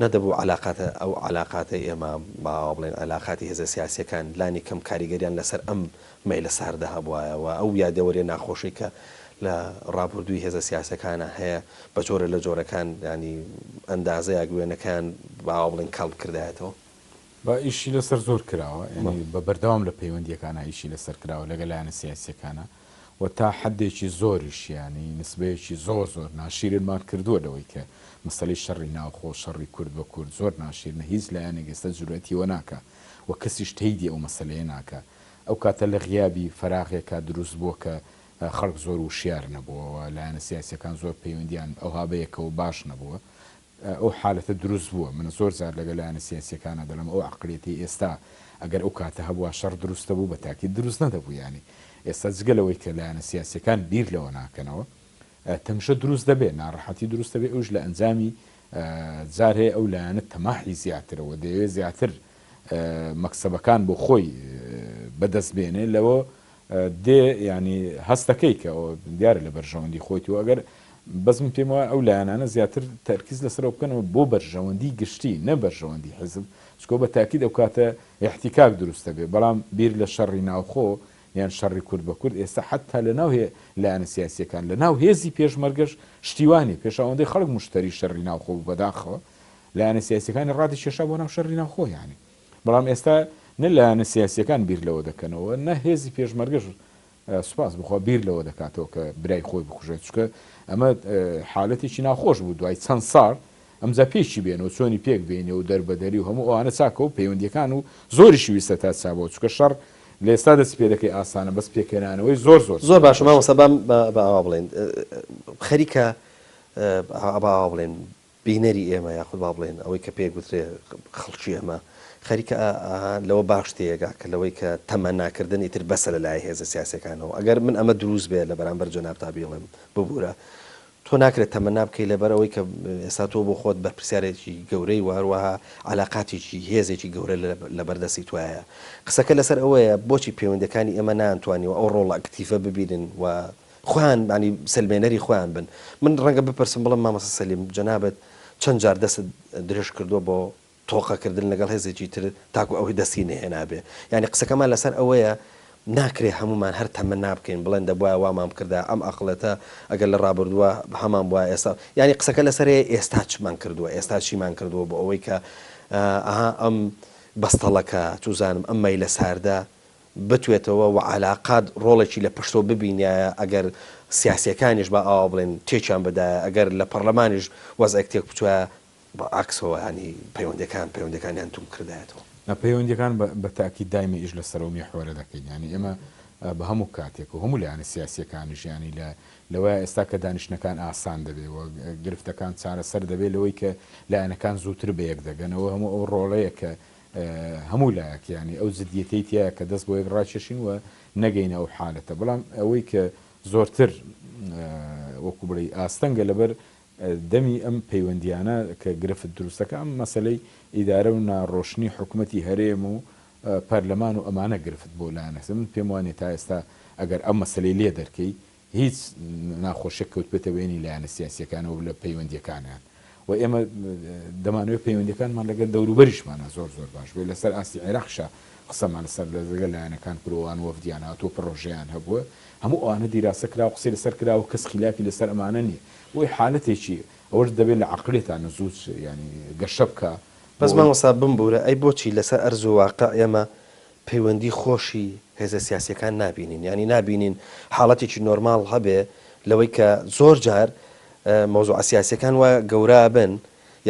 نەدەبوو ئەو علاقاتە ئێمە با بڵێن علاقاتی هێزە سیاسیەکان لانی کەم کاریگەریان لەسەر ئەم مەیلە ساردە هەبوایەوە ئەو یادەوەرێ ناخۆشی کە لە ڕابردووی هێزە سیاسەکانە هەیە بە جۆرە لە جۆرەکان ینی ئەندازەیە گوێنەکان با بڵێن کەڵب کردایەتەوە بە ئیشی لەسەر زۆر کراوە ینی بە بەردەوام لە پەیوەندیەکانە ئیشی لەسەر کراوە لەگەلایەنە سیاسیەکانە و تا حدێکی زۆریش ینی نسبەیەکی زۆر ناشیرمان کردووە لەوەی کە مەسەلەی شەڕی ناوخۆ شەڕی کورد بە کورد زۆر ناشیرنە هیچ لایەنێک ئێستا جورەتیوە ناکە و کەسیش تەیدی ئەو مەسەلەیە ناکە ئەو کاتە لە غیابی فەراغێکە دروست بووە کە خەڵک زۆر وشیار نەبووەوە لایەنە سیاسیەکان زۆر پەیوەندیان ئەو هابەیەکەوە باش نەبووە ئەو حالەتە دروست بووە من زۆر زار لەگەلایەنە سیاسیەکانە دەڵم ئەو عقلێتی ئێستا ئەگەر ئەو کاتە هەبووە شەڕ دروستە بوو بە تاکید دروست نەدەبوو ینی ئێستا جگەلەوەی کە لایەنە سیاسیەکان بیر لەوە ناکەنەوە تەمشە دروست دەبێت ناڕەحەتی دروست دەبێت ئەوش لە ئەنجامی جار هەیە ئەو لایەنە تەماحی زیاترەوە دەیەوێت زیاتر مەکسەبەکان بۆ خۆی بەدەست بێنێ لەوە دێ ینی هەستەکەی کە دیارە لە بەرژەوەندی خۆیتەوە ئەگەر بەزم پێم وایە ئەو لایەنانە زیاتر تەرکیز لەسەرەوە بکەنەوە بۆ بەرژەوەندی گشتی نە بەرژەوەندی حزب چکۆ بە تاکید ئەو کاتە احتیکاک دروستە بێ بەڵام بیر لە شەڕی ناوخۆ یان شەڕی کورد بە کورد ئێستا حتا لە ناو لایەنە سیاسیەکان لە ناو هێزی پێشمەرگەش شتیوانی پێشاوەندەی خەڵک مشتری شەڕی ناوخۆ بەداخەوە لایەنە سیاسیەکانی ڕادی کێشا بۆ ناو شەڕی ناوخۆ ینی بەڵام ئێستا نە لایەنە سیاسیەکان بیر لەوە دەکەنەوە نە هێزی پێشمەرگەش سوپاس بخوا بیر لەوە دەکاتەوە کە برای خۆی بکوژێت چکە ئەمە حالەتێکی ناخۆش بوو دوای چەند ساڵ ئەمجا پێشی بێنەوە چۆنی پێک بێنێ و دەربەدەری و هەموو ئەوانە چاکە و پەیوەندیەکان و زۆریشی ویستە تا چابەوە چکە شەڕ لە ئێستا دەست پێ دەکەی ئاسانە بەس پێکێنانەوەی زۆر باش مامۆستا بە ئاوا بڵێن خەریکە ئەبا بڵێن بینەری ئێمە یاخود با بڵێن ئەوەی کە پێ گوترێ خەڵکی ئەمە خەریکە لەوە باش تێگا کە لەوەی کە تەمە ناکردن ئیتر بەسە لە لای هێزە سیاسەکانەوە ئەگەر من ئەمە دروست بێت لە بەرامبەر جۆناب تا بڵێم ببوورە تۆ ناکرێت تەمەنا بکەی لەبەرەوەی کە ئێستا تۆ بۆ خۆت بەرپرسیارێکی گەورەی و هەروەها علاقاتێکی هێزێکی گەورە لە بەردەستی توایە قسەکە لەسەر ئەوەیە بۆچی پەیوەندەکانی ئێمە نانتوانیوە ئەو ڕۆڵ ئەکتیڤە ببینن و خۆیان ینی سلمێنەری خۆیان بن من ڕەنگە بپرسم بڵم مامۆستا سەلیم جەنابەت چەند جار دەست درێژ کردووە بۆ تۆقەکردن لەگەڵ هێزێکی تر تاکو ئەوەی دەستی نهێنابێ ینی قسەکەمان لەسەر ئەوەیە ناکرێ هەمومان هەر تەمە نابکەین بڵێن دەبواە وامان کردە ئەم ئەقلەتە ئەگەر لە ڕابردووە هەمان بووە ئێستا ینی قسەکە لەسەرەیە ئێستا چمان کردووە ئێستا چیمان کردووە بۆ ئەوەی کە ئەم بەستەڵەکە توزانم ئەم مەیلە ساردا بتوێتەوە و علاقات ڕۆڵێکی لە پشتۆ ببینە ئەگەر سیاسیەکانیش بە ئاوا بڵێن تێکیان بدایە ئەگەر لە پەرلەمانیش وەزێک تێک بچوە بە ئاکسەوە ینی پەیوەندەکانیان توم کردایەتەوە پەیوەندیەکان بە تاکید دایمە ئیش لەسەرەوە میحوەرە دەکەین ینی ئێمە بە هەموو کاتێک و هەموو لایەنە سیاسیەکانیش ینی لەوەیە ئێستا کە دانیشتەکان ئاسان دەبێت و گرفتەکان چارەسەر دەبێت لەوەی کە لایەنەکان زووتر بە یەک دەگەنەوە هەموو ئەو ڕۆڵەیە کە هەموو لایەک ینی ئەو زدیەتەی تایە کە دەست بۆ یەک ڕاکێشین و نەگەینە ئەو حالەتە بەڵام ئەوەی کە زۆرتر وەکو بڵێ ئاستەنگە لەبەر دەمی ئەم پەیوەندیانە کە گرفت دروستەکە ئەم مەسلەی ئیدارە و ناڕۆشنی حکوومەتی هەرێم و پەرلەمان و ئەمانە گرفت بۆ لایەنە من پێم وانێ تا ئێستا ئەگەر ئەم مەسلەی لێ دەرکەی هیچ ناخۆشیێک کەوت بێتە وێنی لایەنە سیاسیەکانەوە لە پەیوەندیەکانیان و ئێمە دەمانوێت پەیوەندیەکانمان لەگەر دەوروبەریشمانە زۆر باش بێت لەسەر ئاستی عێراقشە قسەمان لەسەر لەگەڵ لایەنەکان کردوان وەفدیان هاتووە پڕۆژەیان هەبووە هەموو ئەوانە دیراسە کرا و قسەی لەسەر کرا و کەس خلافی لەسەر ئەمانە نییە بۆی حالەتێکی ئەوەش دەبێت لە عقلێتانە زوو ینی گەشە بکە بەس مامۆستا بمبورە ئەی بۆچی لەسەر ئەرز و واقع ئێمە پەیوەندی خۆشی هێزە سیاسیەکان نبینین ینی نبینین حاڵەتێکی نۆرماڵ هەبێ لەوەی کە زۆر جار مۆزوع سیاسیەکان وە گەورە بن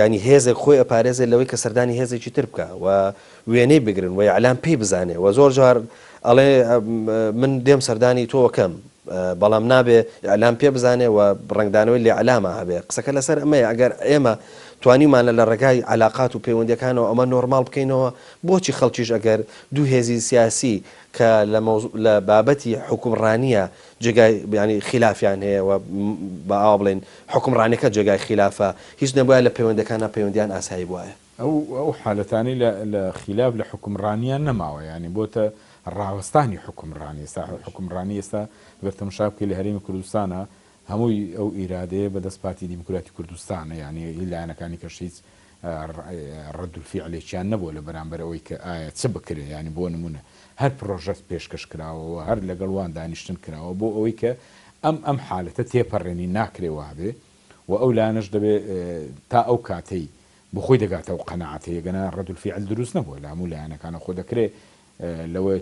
ینی هێزێک خۆی ئەپارێزێت لەوەی کە سەردانی هێزێکی تر بکە و وێنەی بگرن و ئەعلام پێی بزانێ و زۆر جار ئەڵێ من دێم سەردانی تۆکەم بەڵام نابێ ئەعلام پێ بزانێ و ڕنگدانەوەی لێ عەلامە هەبێ قسەکە لەسەر ئەمەیە ئەگەر ئێمە توانیمانە لە ڕێگای علاقات و پەیوەندیەکانەوە ئەمە نۆرمال بکەینەوە بۆچی خەڵکیش ئەگەر دوو هێزی سیاسی کە لە بابەتی حکومڕانیە جێگای ینی خلافیان هەیە و بە ئاوا بڵێن حکومڕانیەکە جێگای خلافە هیچ نەبووە لە پەیوەندەکانە پەیوەندیان ئاسایی بواە ئەو حالەتانی لە خلاف لە حکومڕانیان نەماوە ینی بۆتە ڕاوەستانی حکومڕانی ئێستا حکومڕانی ئێستا بەرتەماشا بکەی لە هەرێمی کوردستانە هەمووی ئەو ئیرادەیە بەدەست پارتی دیموکراتی کوردستانە ینی لایەنەکانی کەش هیچ ڕەدولفیعلێکیان نەبووە لە بەرامبەر ئەوەی کە ئایا چ بکرێ ینی بۆ نمونە هەر پرۆژەت پێشکەش کراوەوە هەر لەگەڵوان دانیشتن کراوە بۆ ئەوەی کە ئەم حالەتە تێپەڕێنی ناکرێ وابێ و ئەو لایەنەش دەبێت تا ئەو کاتەی بخۆی دەگاتەوە قەنەعەتەیە گەنا ڕەدولفیعل دروست نەبووە لە هەموو لایەنەکانە خۆ دەکرێت لەوە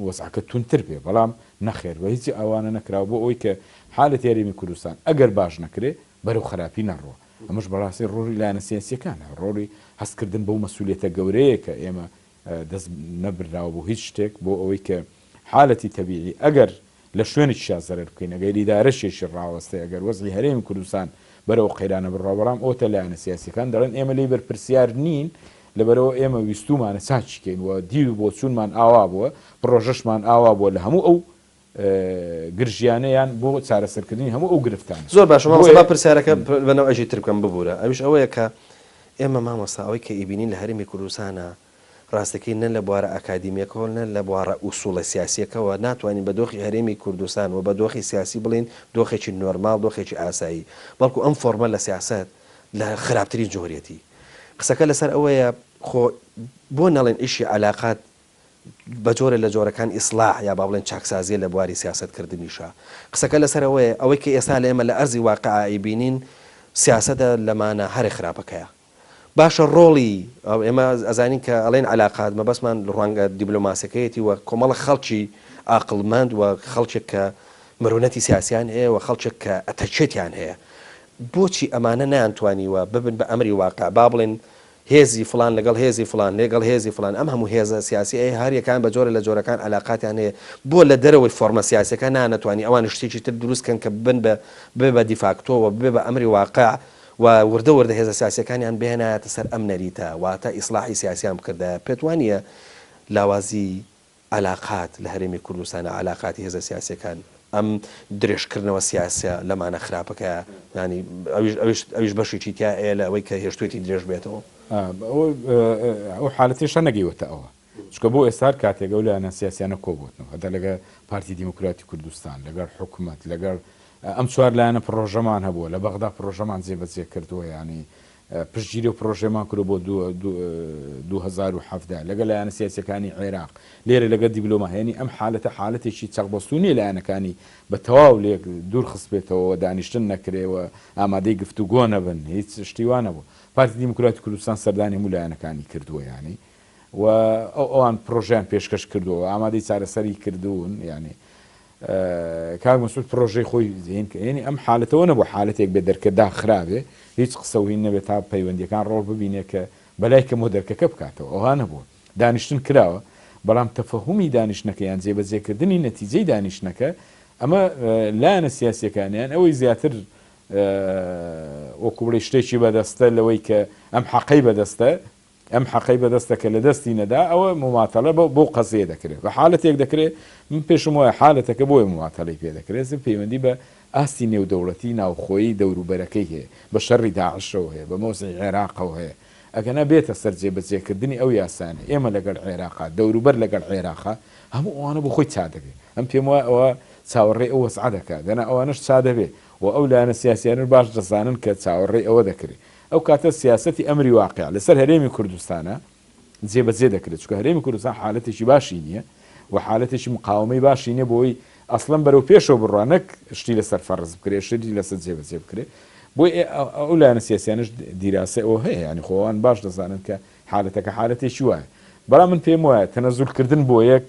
وەسعەکە تونتر بێ بەڵام نەخێر بە هیچی ئەوانە نەکراوە بۆ ئەوەی کە حالەت یاریمی کوردستان ئەگەر باش نەکرێ بەرەو خراپی نەڕوە ئەمەش بەڕاستی ڕۆژی لایەنە سیاسیەکانە ڕۆڵی هەستکردن بەو مەسئولیەتە گەورەیە کە ئێمە دەست نەبراوە بۆ هیچ شتێک بۆ ئەوەی کە حالەتی تەبیعی ئەگەر لە شوێنێکی شازەرەر بکەین ئەگەر ئیدارەشێکی ڕاوەستەی ئەگەر وەزعی هەرێمی کوردستان بەرەو قەیرانە بڕا بەڵام ئەوتە لایەنە سیاسیەکان دەڵێن ئێمە لێی بەرپرسیار نین لەبەرەوە ئێمە ویستومانە چاچکەین و دیر بۆ چوونمان ئاوا بووە پرۆژەشمان ئاوا بووە لە هەموو ئەو گرژیانەیان بۆ چارەسەرکردنی هەموو ئەو گرفتان زۆر باش مامۆستا پرسیارەکە بەناو ئەژی تر بکەم ببوورە ئەوش ئەوەیە کە ئێمە مامۆستا ئەوەی کە ئیبینین لە هەرێمی کوردستانە ڕاستەکەی نە لە بوارە ئەکادیمیەکەەوە نە لە بوارە ئوسوڵە سیاسیەکەەوە ناتوانین بە دۆخی هەرێمی کوردستان و بە دۆخی سیاسی بڵین دۆخێکی نۆرمال دۆخێکی ئاسایی بەڵکو ئەم فۆرمە لە سیاست لە خراپترین جۆریەتی قسەکە لەسەر ئەوەیە خۆ بۆ نەڵێن ئیشی علااقات بە جۆرە لە جۆرەکان ئیسلاح یا با بڵێن چاکسازیە لە بواری سیاستکردنیشە قسەکە لەسەر ئەوەی کە ئێستا لە ئێمە لە ئەرزی واقعایی بینین سیاسەتە لەمانە هەرێ خراپەکەیە باشە ڕۆڵی ئێمە ئەزانین کە ئەڵێن علااقات مەبەسمان لە ڕوانگە دیبلۆماسیەکەیەتی وە کۆمەڵە خەڵکی عاقڵمەند و خەڵکێک کە مرونەتی سیاسیان هەیە و خەڵکێک کە ئەتەچێتیان هەیە بۆچی ئەمانە نەیانتوانیوە ببن بە ئەمری واقع با بڵێن هێزی فلان لەگەڵ هێزی فلان لەگەڵ هێزی فلان ئەم هەموو هێزە سیاسی هەریەکان بە جۆرە لە جۆرەکان علااقاتیان هەیە بۆ لە دەرەوەی فۆرمە سیاسەکە نانەتوانی ئەوان شتێکی تر دروستکەن کە بن بە دیفاکتۆوە بێ بە ئەمری واقع و وردە وردە هێزە سیاسەکانیان بهێنایەتە سەر ئەم نەریتە واتە ئیسلاحی سیاسیان بکردە پێت وانە لاوازی علااقات لە هەرێمی کوردستانە علااقاتی هێزە سیاسەکان ئەم درێژکردنەوە سیاسە لەمانە خراپەکە ینی ئەویش بەشێکی تیا ئێ لە ئەوەی کە هێشتوێتی درێژ بێتەوە ئەو حالەتیشە نەگەیوەتە ئەوە چکە بۆ ئێستا کاتێک ئەو لایەنە سیاسیانە کۆبوتنەوە هەدا لەگە پارتی دیموکراتی کوردستان لەگەڵ حکوومەت لەگەڵ ئەم چوار لایەنە پرۆژەمان هەبووە لە بەغدا پرۆژەمان جێبەجێ کردووە ینی پشتگیری و پرۆژێمان کرد بۆ 2017 لەگە لایەنە سیاسەکانی عێراق لێرە لەگە دیبلۆما هێنی ئەم حالەتە حالەتێکی چەقبەستونی لایەنەکانی بە تەواو لێک دوور خستبێتەوە دانیشتن نەکرێەوە ئامادەی گفتوگۆ نەبن هیچ شتیوانە بوو پارتی دیموکراتی کوردستان سەردانی هەموو لایەنەکانی کردووە ینی و ئەوان پرۆژیان پێشکەش کردووە ئامادەی چارەسەری کردوون ینی کاک مەسعود پرۆژەی خۆی ینی ئەم حالەتەوە نەبوو حالەتێک بێ دەرکەدا خراوێ هیچ قسەوهین نەبێت تا پەیوەندیەکان ڕۆڵ ببینێ کە بەلای کە مۆ دەرکەکە بکاتەوە ئەوها نەبووە دانیشتن کراوە بەڵام تەفەهومی دانیشتنەکە یان جێبەجێکردنی نەتیجەی دانیشتنەکە ئەمە لایەنە سیاسیەکانیان ئەوەی زیاتر وەکو بڵێ شتێکی بەدەستە لەوەی کە ئەم حەقەی بەدەستە ئەم حەقەی بەدەستە کە لە دەستی نەدا ئەوە مماتەڵە بۆ قەزیە دەکرێت بە حالەتێک دەکرێت من پێشم وایە حالەتەکە بۆی مماتەڵی پێ دەکرێت پەیوەندی بە ئاستی نێودەوڵەتی ناوخۆیی دەوروبەرەکەی هەیە بە شەڕی داعشەوە هەیە بە مۆزی عێراقەوە هەیە ئەگەنا بێتە سەر جێبەجێکردنی ئەو یاسانە ئێمە لەگەڵ عێراقا دەوروبەر لەگەڵ عێراقا هەموو ئەوانە بۆ خۆی چادەبێت ئەم پێم وایە ئەوە چاوەڕێ ئەو وەسعە دەکات دەنا ئەوانەش چادەبێت و ئەو لایەنە سیاسیانە باش دەزانن کە چاوەڕێ ئەوە دەکرێت ئەو کاتە سیاسەتی ئەمری واقع لەسەر هەرێمی کوردستانە جێبەجێ دەکرێت چکە هەرێمی کوردستان حالەتێکی باشی نییە و حالەتێکی مقاومەی باشی نییە بۆی ئەسڵەن بەرەو پێشەوە بڕوانەک شتی لەسەر فەرز بکرێت شتی لەسەر جێبەجێ بکرێت بۆی ئەو لایەنە سیاسیانش دیراسە ئەوە هەیە ینی خۆوان باش دەزانن کە حالەتەکە حالەتێکی وایە بەڵام من پێم وایە تەنەزولکردن بۆ یەک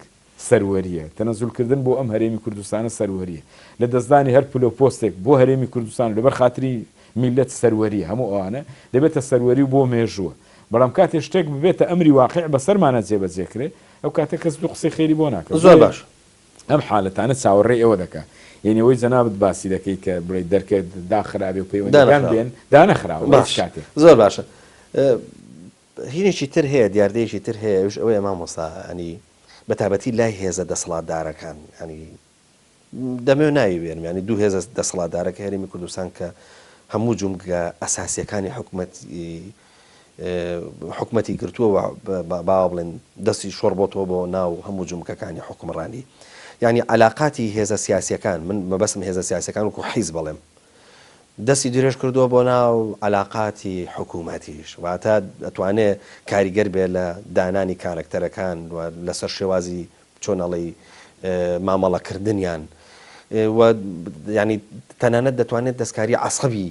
سەروەریە تەنەزولکردن بۆ ئەم هەرێمی کوردستانە سەروەریە لە دەستدانی هەر پلۆ پۆستێک بۆ هەرێمی کوردستان لەبەر خاتری میلەت سەروەریە هەموو ئەوانە دەبێتە سەروەری بۆ مێژووە بەڵام کاتێ شتێک ببێتە ئەمری واقع بەسەرمانە جێبەجێکرێت ئەو کاتە کەس دوو قسەی خێری بۆ ناکات زۆر باش ئەم حالەتانە چاوەڕێ ئەوە دەکات یعنی ئەوەی جەنابەت باسی دەکەی کە بڵێ دەرکێت داخرابێ و پەیوەندیەکان بێن دانەخراوە کاتێ زۆر باشە هینێکی تر هەیە دیاردەیەکی تر هەیە ئەوش ئەوەیە مامۆستا ئەنی بەتابەتی لای هێزە دەسەڵاتدارەکان ینی دەمێ ناوی بێنم ینی دوو هێزە دەسەڵاتدارەکە هەرێمی کوردستان کە هەموو جومگە ئەساسیەکانی حکومەتی گرتووە با بڵێن دەستی شۆڕ بۆتەوە بۆ ناو هەموو جومکەکانی حکومڕانی ینی علااقاتی هێزە سیاسیەکان من مەبەسم هێزە سیاسەکان وکو حیز بڵێم دەستی درێژ کردووە بۆ ناو علااقاتی حکوومەتیش واتە دەتوانێت کاریگەر بێ لە دانانی کارکتەرەکان و لەسەر شێوازی چۆنەڵی مامەڵەکردنیان و ینی تەنانەت دەتوانێت دەستکاری عەسەبی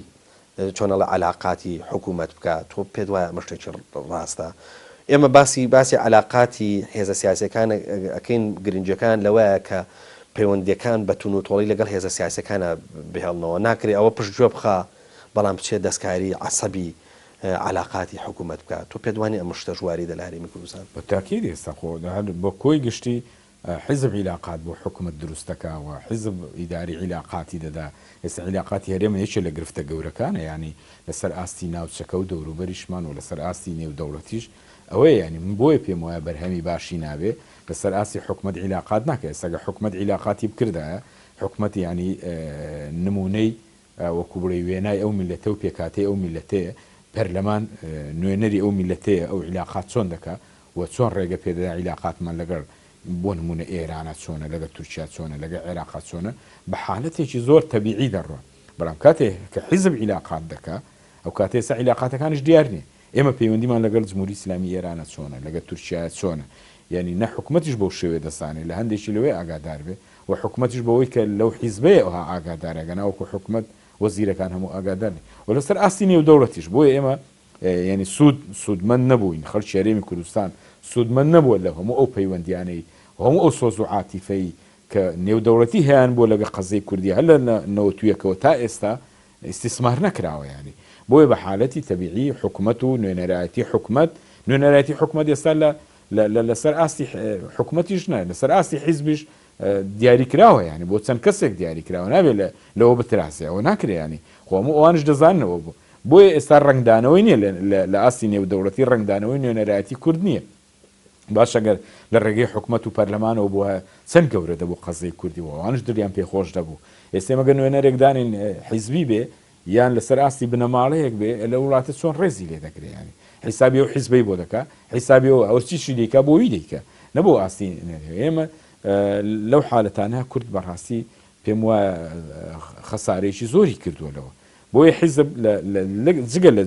چۆنەڵە علااقاتی حکوومەت بکات تۆ پێت وایە مشتێکی ڕاستە. ئێمە باسی علااقاتی هێزە سیاسەکان ئەەکەین گرنجەکان لەوەیە کە پەیوەندیەکان بە تون و تۆڵی لەگەڵ هێزە سیاسەکانە بهێڵنەوە ناکرێت ئەوە پشتگوێ بخە بەڵام بچێت دەستکاری عەسەبی علااقاتی حکوومەت بکات. تۆ پێت وانێ ئەم شتە ژواری دە لە هەرێمی کوردستان؟ بە تاکید ئێستا خۆ بۆ کۆی گشتی حزب علاقات بۆ حکوومەت دروستەکەوە حزب ئیداری علاقاتی دەدا. ئێستا علاقاتی هەرێمە یەکێ لە گرفتە گەورەکانە ینی لەسەر ئاستی ناوچەکە و دەوروبەریشمان و لەسەر ئاستی نێودەوڵەتیش ئەوەیە ینی من بۆیە پێم وایە بەرهەمی باشی نابێ لەسەر ئاستی حکوومەت علاقات ناکە. ئێستاگە حکوومەت علاقاتی بکردایە حکوومەت ینی نمونەی وەکو بڵێ وێنای ئەو میلەتە و پێکاتی ئەو میلەتەیە پەرلەمان نوێنەری ئەو میلەتەیە ئەو علاقات چۆن دەکا و چۆن ڕێگە پێدەدا علاقاتمان لەگەڵ بۆ نمونە ئێرانە چۆنە لەگە تورکیا چۆنە لەگە عێراقات چۆنە بە حالەتێکی زۆر تەبیعی دەڕوە. بەڵام کاتێک کە حیزب علاقات دەکا ئەو کاتێ سا علاقاتەکانش دیار نیە. ئێمە پەیوەندیمان لەگەڵ جمهوری ئیسلامی ئێرانە چۆنە لەگە تورکیا چۆنە ینی نە حکوومەتیش بەو شێوێ دەسانێت لە هەندێکی لەوەی ئاگادار بێ و حکوومەتیش بەوەی کە لەو حیزبەیە ئەوها ئاگادارەگەنا وەکو حکوومەت وەزیرەکان هەموو ئاگادارنی و لەسەر ئاستی نێودەوڵەتیش بۆیە ئێمە ینی سوودمەند نەبووین خەڵکی هەرێمی کوردستان سوودمەند نەبووە لە هەموو ئەو پەیوەندیانەی هەموو ئەو سۆز و عاتیفەی کە نێودەوڵەتی هەیەیان بۆ لەگە قەزەی کوردی هەر لە نەوەتویەکەوە تا ئێستا ئیسtismار نەکراوە ینی بۆیە بە حالەتی تەبیعی حکوومەت و نوێنەرایەتی حکوومەت ئێستا لەسەر ئاستی حکوومەتیش نە لەسەر ئاستی حیزبیش دیاریکراوە ینی بۆ چەند کەسێک دیاریکراوە نابێت لەوە بتراسیەوە ناکرێنی خۆمە ئەوانش دەزاننەوە بوو بۆیە ئێستا ڕنگدانەوەی نییە لە ئاستی نێودەوڵەتی ڕنگدانەوەی نوێنەرایەتی کورد نییە. باش ئەگەر لە ڕێگەی حکوومەت و پەرلەمانەوە بووە چەند گەورە دەبوو قەزەی کوردی و ئەوانش دڵیان پێخۆش دەبوو. ئێستا مەگەر نوێنەرێکدانین حیزبی بێ یان لەسەر ئاستی بنەماڵەیەک بێ لە وڵاتە چۆن ڕێزی لێ دەکرێت ینی حیسابی و حیزبەی بۆ دەکا حیسابی و ئەوچیشی دیکە بۆی دیکە نەبوو ئاستی ئێمە لەو حالەتانە کورد بەڕاستی پێم وایە خەسارێکی زۆری کردووەلەوە. بۆیە حیزب جگە لە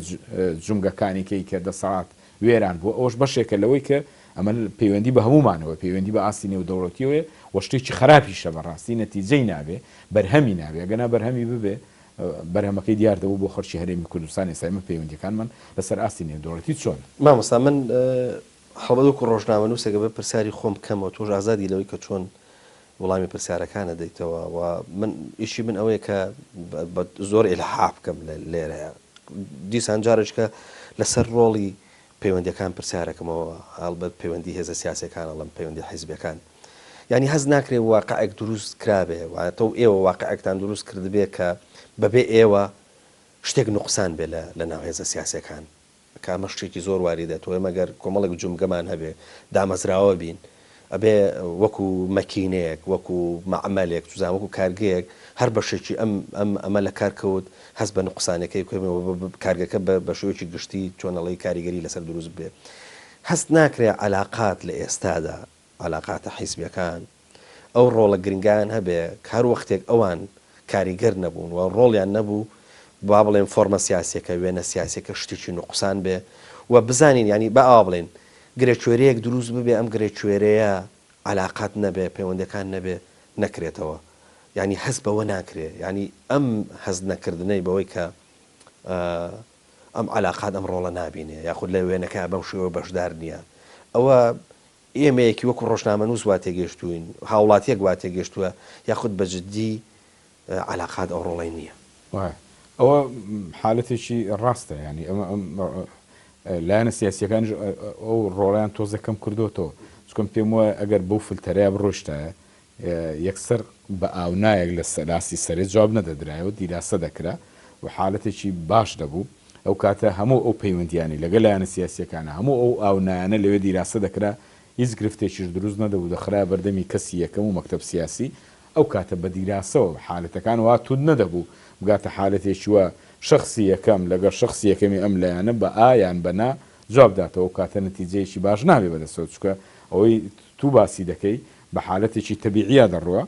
جومگەکانێکی کە دەسەڵات وێران بوو ئەوش بەشێکە لەوەی کە ئەمە پەیوەندی بە هەمومانەوە پەیوەندی بە ئاستی نێودەوڵەتیەوە وە شتێکی خراپیشە بەڕاستی نەتیجەی نابێ بەرهەمی نابێ گەنا بەرهەمی ببێ بەرهەمەکەی دیار دەبوو بۆ خەڵکی هەرێمی کوردستان ئێستا پەیوەندیەکانمان لەسەر ئاستی نێودەوڵەتی چۆن مامۆستا من هەڵبەتوەکو ڕۆژنامە نووسێکە بە پرسیاری خۆم کەمەوە تۆش ئازادی لەوەی کە چۆن وەڵامی پرسیارەکانە دەیتەوە و من ئیشی من ئەوەیە کە زۆر ئیلحاف بکەم لێرەیە دیسان جارێک کە لەسەر ڕۆڵی پەیوەندیەکان پرسیارەکەمەوە هەڵبەت پەیوەندی هێزە سیاسەکان ئەڵەم پەیوەندی حیزبەکان ینی هەز ناکرێت واقعێک دروست کرابێ واتە ئێوە واقعێکتان دروست کردبێ کە بەبێ ئێوە شتێک نوقسان بێ لە ناو هێزە سیاسەکان کامە شتێکی زۆر واری دێتەوە مەگەر کۆمەڵێک جومگەمان هەبێ دامەزراوە بین ئەبێ وەکو مەکینەیەک وەکو مەعمەلێک توزان وەکو کارگەیەک هەر بەشێکی ئەمە لە کارکەوت هەست بە نوقسانەکەی کارگەکە بە شوێکی گشتی چۆنەڵی کاریگەری لەسەر دروست بێ هەست ناکرێت علاقات لە ئێستادا علاقاتە حیزبیەکان ئەو ڕۆڵە گرنگیان هەبێ هەر وەختێک ئەوان کاریگەر نەبوون و ڕۆڵیان نەبوو با بڵێن فۆرمە سیاسەکە وێنە سیاسەکە شتێکی نوقسان بێ و بزانین ینی بە ئاوا بڵێن گرێکوێرەیەک دروست ببێ ئەم گرێکوێرەیە علاقات نەبێ پەیوەندەکان نەبێ نەکرێتەوە ینی هەست بەوە ناکرێ ینی ئەم هەز نەکردنەی بەوەی کە ئەم علاقات ئەم ڕۆڵە نابینێ یاخود لە وێنەکە بەم شێوە بەشدار نییە ئەوە ئێمەیەکی وەکو ڕۆژنامە نووس وا تێگەشتوین هاوڵاتیەک وا تێگەشتووە یاخود بەجددی علاقات ئەو ڕۆڵی نییە ئەوە حالەتێکی ڕاستە ینی ئەمە لایەنە سیاسیەکان ئەو ڕۆڵیان تۆزەکەم کردوتەوە چکۆم پێم وایە ئەگەر بەو فلتەرەیە بڕۆشتایە یەکسەر بە ئاونایەک لە سەلاسی سەرێت جواب نەدەدرایەوە دیراسە دەکرا و حالەتێکی باش دەبوو ئەو کاتە هەموو ئەو پەیوەندیانی لەگە لایەنە سیاسیەکانە هەموو ئەو ئاونایانە لەوێ دیراسە دکرا هیچ گرفتێکیش دروست نەدەبوو دەخرا بەردەمی کەسی یەکەم و مەکتەب سیاسی ئەو کاتە بە دیراسەوە حالەتەکان وا تود نەدەبوو بگاتە حالەتێکی وە شخصی یەکەم لەگەڵ شخصی یەکەمی ئەم لایەنە بە ئایان بەنا جوابداتەوە کاتە نەتیجەیەکی باش نابێ بەدەستەوە چکە ئەوەی تو باسی دەکەی بە حالەتێکی تەبیعیە دەڕوە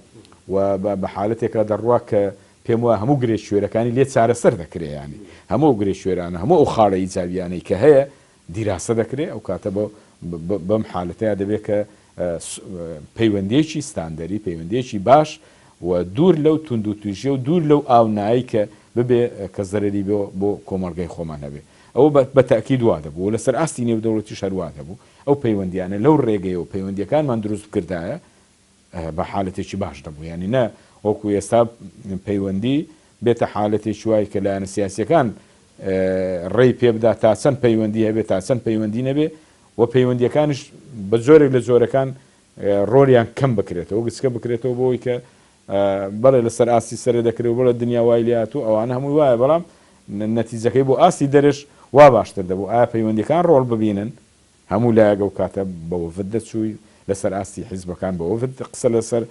و بە حالەتێکە دەڕوە کە پێم وایە هەموو گرێشوێرەکانی لێ چارەسەر دەکرێت ینی هەموو گرێشوێرانە هەموو ئەو خاڵە ئیجابیانەی کە هەیە دیراسە دەکرێت ئەو کاتە بەم حالەتەیە دەبێت کە پەیوەندێکی ستاندەری پەیوەندێکی باش و دوور لەو تونند و تویژێ و دوور لەو ئاونایی کە ببێ کە زەرری بۆ کۆمەڵگەی خۆمان هەبێ ئەوە بە تاکید وا دەبوو لەسەر ئاستی نێودەوڵەتی شەروا دەبوو ئەو پەیوەندیانە لەو ڕێگەیەوە پەیوەندیەکانمان دروست کردایە بە حالەتێکی باش دەبوو ینی نە وەکو ئێستا پەیوەندی بێتە حالەتێکی وای کە لایەنە سیاسیەکان ڕێی پێبدا تا چەند پەیوەندی هەبێت تا چەند پەیوەندی نەبێ و پەیوەندیەکانش بە زۆرێک لە زۆرەکان ڕۆلیان کەم بکرێتەوە گچکە بکرێتەوە بۆی کە بەڵێ لەسەر ئاستی سەر دەکرێت بڵە دنیا وای لات و ئەوانە هەمووی وایە بەڵام نەتیجەکەی بۆ ئاستی دەرش وا باشتر دەبوو ئایا پەیوەندیەکان ڕۆڵ ببینن هەموو لایەگە و کاتە بەوەفت دەچووی لەسەر ئاستی حیزبەکان بەوەفت قسە لەسەر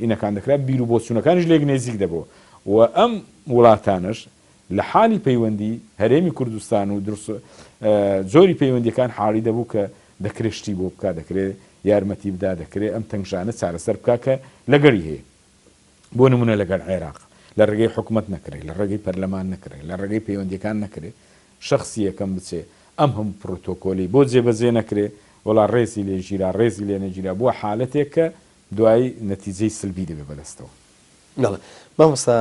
ئینەکان دەکرات بیر و بۆچوونەکانش لێک نێزیک دەبەوە و ئەم وڵاتانش لە حالی پەیوەندی هەرێمی کوردستان و زۆری پەیوەندیەکان حاڵی دەبوو کە دەکرێت شتی بۆ بکات دەکرێت یارمەتی بدا دەکرێت ئەم تەنگشانە چارەسەر بکە کە لەگەری هەیە بۆ نمونە لەگەر عێراق لە ڕێگەی حکوومەت نەکرێت لە ڕێگەی پەرلەمان نەکرێت لە ڕێگەی پەیوەندیەکان نەکرێت شخصی یەکەم بچێ ئەم هەموو پرۆتۆکۆلی بۆ جێبەجێ نەکرێت وڵا ڕێزی لێژیرا ڕێزی لێ نەگیرا بووە حالەتێک کە دوایی نەتیجەی سلبی دەبێت بەدەستەوە مامۆستا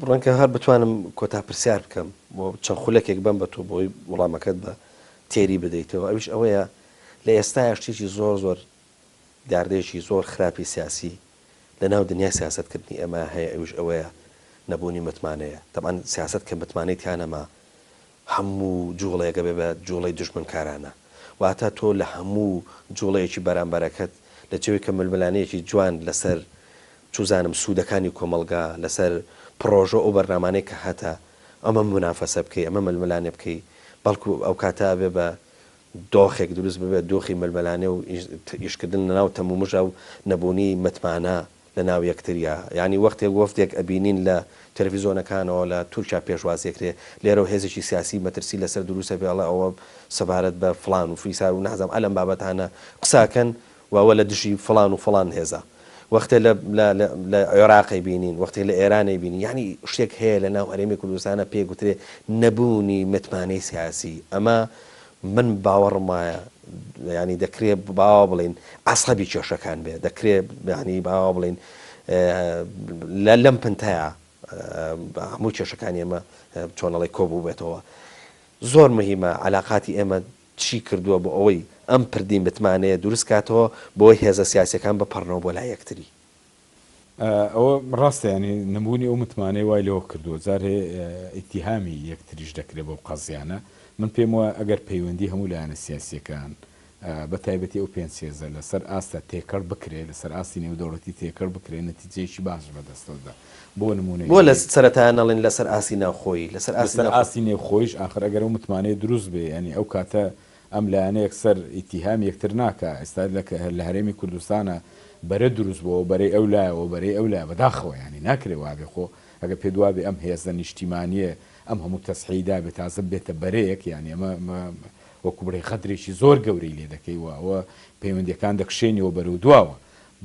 ڕەنکە هەر بتوانم کۆتا پرسیار بکەم بۆ چەند خولەکێک بم بە تۆ بۆی وەڵامەکەت بە تێری بدەیتەوە ئەویش ئەوەیە لە ئێستا شتێکی زۆر داردەیەکی زۆر خراپی سیاسی لە ناو دنیای سیاستکردنی ئەمە هەیە ئەوش ئەوەیە نەبوونی متمانەیە تەمان سیاست کە متمانەی تیانەما هەموو جوڵەیەگە بێ بە جوڵەی دژمنکارانە واتە تۆ لە هەموو جوڵەیەکی بەرامبەرەکەت لە جێوی کە ململانەیەکی جوان لەسەر چوزانم سوودەکانی کۆمەلگا لەسەر پرۆژە ئەو بەرنامانەی کە هەتا ئەمە منافەسە بکەی ئەمە ململانێ بکەی بەڵکو ئەو کاتا بێ بە دۆخێک دروست ببێت دۆخی ململانێ و ئیشکردن لە ناو تەمومژە و نەبوونی متمانە لە ناو یەکتریا ینی وەختێک وەفتێک ئەبینین لە تەلەڤیزۆنەکانەوە لە تورکیا پێشوازیەکرێ لێرە و هێزێکی سیاسی مەترسی لەسەر دروستە بێڵە ئەوە سەبارەت بە فلان و فیسار و نازام ئەلەم بابەتانە قساکەن وەوە لە دژی فلان و فلان هێزە وەختە لە عێراقی بینین وەختی لە ئێرانی بینین یعنی شتێک هەیە لە ناو هەرێمی کوردستانە پێگوترێ نەبوونی متمانەی سیاسی ئەمە من باوەڕم وایە ینی دەکرێت باوا بڵین عەسەبی کێشەکان بێ دەکرێت ینی باوا بڵین لەم پنتەیە هەموو کێشەکانی ئێمە چۆنەڵی کۆبوو بێتەوە زۆر مهمە علاقاتی ئێمە چی کردووە بۆ ئەوەی ئەم پردی متمانەیە دروست کاتەوە بۆی هێزە سیاسەکان بپەڕنەوە بۆ لای یەکتری ئەوە ڕاستە ینی نمبوونی ئەو متمانەی وای لەوە کردووە جارێ ئیتیهامی یەکتریش دەکرێت بۆ قەزیانە من پێم وە ئەگەر پەیوەندی هەموو لایەنە سیاسیەکان بە تایبەتی ئەو پێنجێزە لەسەر ئاستە تێکەڵ بکرێت لەسەر ئاستی نێودەوڵەتی تێکەڵ بکرێت نەتیجەیەکی باش بەدەستەوەدا بۆ نمونە بۆ لە سەرەتایان نەڵێن لەسەر ئاسی ناوخۆی لەسەر ئاستی نێوخۆیش ئاخر ئەگەر ئەو متمانەیە دروست بێ ینی ئەو کاتە ئەم لایەنە یەکسەر ئیتیهام یەکتر ناکە ئێستا لە هەرێمی کوردستانە بەرە دروست بۆ بەرەی ئەو لایەوە بەرەی ئەو لای بەداخەوە ینی ناکرێ وابێ خۆ ئەگە پێ دوابێ ئەم هێزە نیشتیمانیە ئەم هەموو تەسحیدا بێت تازە بێتە بەرەیەک یانی ئەمە وەکو بڕێ خەدرێکی زۆر گەورەی لێ دەکەی وەوە پەیوەندیەکان دەکشێنیەوە بەرەو دواوە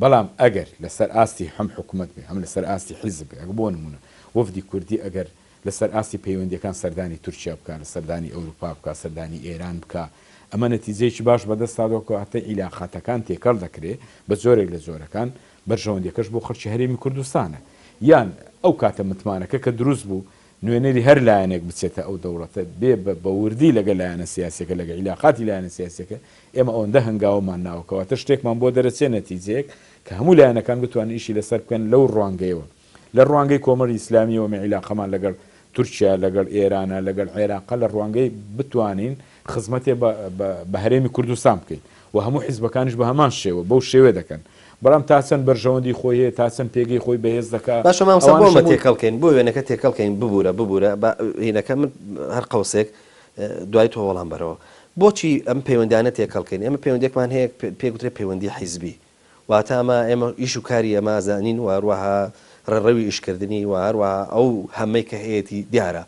بەڵام ئەگەر لەسەر ئاستی هەم حکوومەت بێ هەم لەسەر ئاستی حیزب بێ ئەگە بۆ نمونە وەفدی کوردی ئەگەر لەسەر ئاستی پەیوەندیەکان سەردانی تورکیا بکە لە سەردانی ئەوروپا بکە سەردانی ئێران بکە ئەمە نەتیجەیەکی باش بەدەستادەوە هەتە عیلاقاتەکان تێکەڵ دەکرێت بە زۆرێک لە زۆرەکان بەرژەوەندەکەش بۆ خەڵکی هەرێمی کوردستانە یان ئەو کاتە متمانەکە کە دروست بوو نوێنەری هەر لایەنێک بچێتە ئەو دەوڵەتە بێ بە وردی لەگە لایەنە سیاسەکە لەگە عیلاقاتی لایەنە سیاسەکە ئێمە ئەوەندە هەنگاومان ناوکەواتە شتێکمان بۆ دەرەچێت نەتیجەیەک کە هەموو لایەنەکان بتوانن ئیشی لەسەر بکەن لەو ڕوانگەیەوە لە ڕوانگەی کۆمەڵی ئیسلامیەوە عیلاقەمان لەگەڵ تورکیا لەگەڵ ئێرانە لەگەڵ عێراقە لە ڕوانگەی بتوانین خزمەتێ بە هەرێمی کوردستان بکەین و هەموو حیزبەکانش بە هەمان شێوە بەو شێوێ دەکەن بەڵام تا چەند بەرژەوەندی خۆی هەیە تا چەند پێگەی خۆی بەهێز دەکات باشە مامۆستا بۆمە تێکەڵکەین بۆ وێنەکە تێکەڵکەین ببوورە هینەکە من هەر قەوسێک دوای تۆ وەڵام بەرەوە بۆچی ئەم پەیوەندیانە تێکەڵکەین ئێمە پەیوەندێکمان هەیە پێگوترێ پەیوەندی حیزبی واتە ئەمە ئێمە ئیش و کاری ئەمە زانین و هەروەها ڕێڕەوی ئیشکردنی و هەروەها ئەو هەمەی کە هەیەی دیارە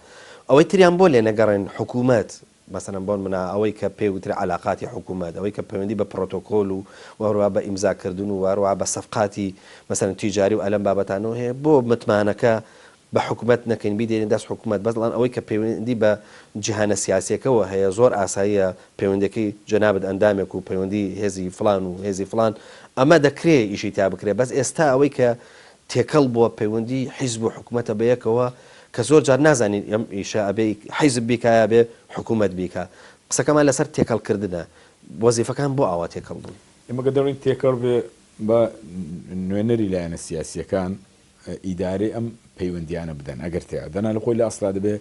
ئەوەی تریان بۆ لێ نەگەڕێن حکوومەت مثلا بۆن منە ئەوەی کە پێوترە علاقاتی حکوومەت ئەوەی کە پەیوەندی بە پرۆتۆکۆل و وەروە بە ئیمزاکردن و وەروە بە سەفقاتی مثلا تیجاری و ئەلەم بابەتانەوە هەیە بۆ متمانەکە بە حکوومەت نەکەین بیدێنین دەست حکوومەت بەڵام ئەوەی کە پەیوەندی بە جیهانە سیاسیەکەەوە هەیە زۆر ئاساییە پەیوەندەکەی جەنابەت ئەندامێک و پەیوەندی هێزی فلان و هێزی فلان ئەمە دەکرێت ئیشی تا بکرێت بەس ئێستا ئەوەی کە تێکەڵ بووە پەیوەندی حیزب و حکوومەتە بەیەکەوە کە زۆر جار نازانین ئەم ئیشە ئەبێ حیزب بیکایە بێ حکوومەت بیکە قسەکەمان لەسەر تێکەڵکردنە وەزیفەکان بۆ ئاوا تێکەڵ بوون ئێمە گە دەڕین تێکەڵ بێ بە نوێنەری لایەنە سیاسیەکان ئیدارەی ئەم پەیوەندیانە بدەن ئەگەر تێدەنا لە خۆی لە ئەسڵا دەبێ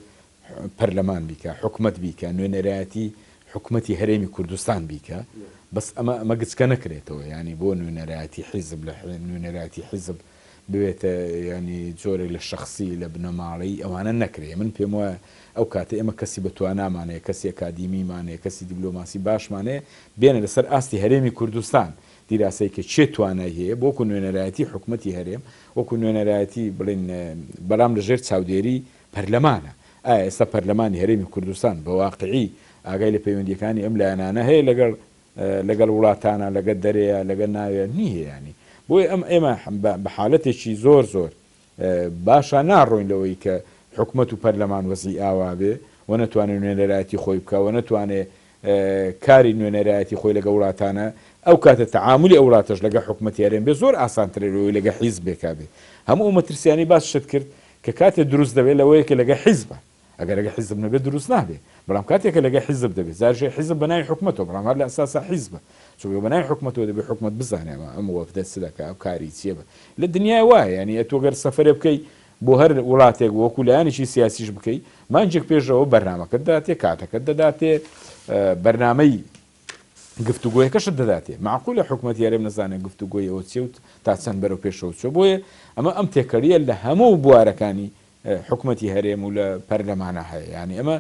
پەرلەمان بیکە حکوومەت بیکە نوێنەرایەتی حکوومەتی هەرێمی کوردستان بیکە بەس ئەمە گچکە نەکرێتەوە ینی بۆ نوێنەرایەتی حیزب لە نوێنەرایەتی حیزب بوێتە ینی جۆرێک لە شخصی لە بنەماڵی ئەوانە نەکرێ من پێم وایە ئەو کاتە ئێمە کەسی بەتوانامانەیە کەسی ئەکادیمیمانەیە کەسی دیبلۆماسی باشمانەیە بێنە لەسەر ئاستی هەرێمی کوردستان دیراسەی کە چێ توانای هەیە بۆکو نوێنەرایەتی حکوومەتی هەرێم وەکو نوێنەرایەتی بڵین بەڵام لەژێر چاودێری پەرلەمانە ئایا ئێستا پەرلەمانی هەرێمی کوردستان بە واقعی ئاگای لە پەیوەندیەکانی ئەم لایەنانە هەیە لەگەڵ وڵاتانە لەگەڵ دەرەیە لەگەڵ ناوێ نییە ینی بۆی ئێمە بە حالەتێکی زۆر باشە ناڕۆین لەوەی کە حکوومەت و پەرلەمان وەزی ئاوا بێ و نەتوانێت نوێنەرایەتی خۆی بکە و نەتوانێت کاری نوێنەرایەتی خۆی لەگە وڵاتانە ئەو کاتە تەعاملی ئەو وڵاتەش لەگە حکوومەتی هەرێم بێ زۆر ئاسانترەوەی لەگە حیزب بێکا بێ هەموو ئەو مەترسیانی باس شت کرد کە کاتێ دروست دەبێت لەوەیە کە لەگە حیزبە ئەگەر لەگە حیزب نەبێت دروست نابێت بەڵام کاتێکە لەگە حیزب دەبێت زارژێ حیزب بەناوی حکوومەتەوە بەڵام هەر لە ئەساسا حیزبە چونکە بەناوی حکوومەتەوە دەبێت حکوومەت بزانێمە ئەم وەفدە چ دەکا ئەو کاری چییە بە لە دنیای وایە ینی ئەتۆ گەر سەفەرێ بکەی بۆ هەر وڵاتێک وەکو لایەنێکی سیاسیش بکەی مانجێک پێشەوە بەرنامەکەت دەداتێ کاتەکەت دەداتێ بەرنامەی گفتوگۆیەکەشت دەداتێ معقولە حکوومەتی هەرێم نەزانێت گفتوگۆی ئەوە چێ و تا چەند بەرەو پێشەوە چۆ بۆیە ئەمە ئەم تێکەڵیە لە هەموو بوارەکانی حکوومەتی هەرێم و لە پەرلەمانە هەیە ینی ئەمە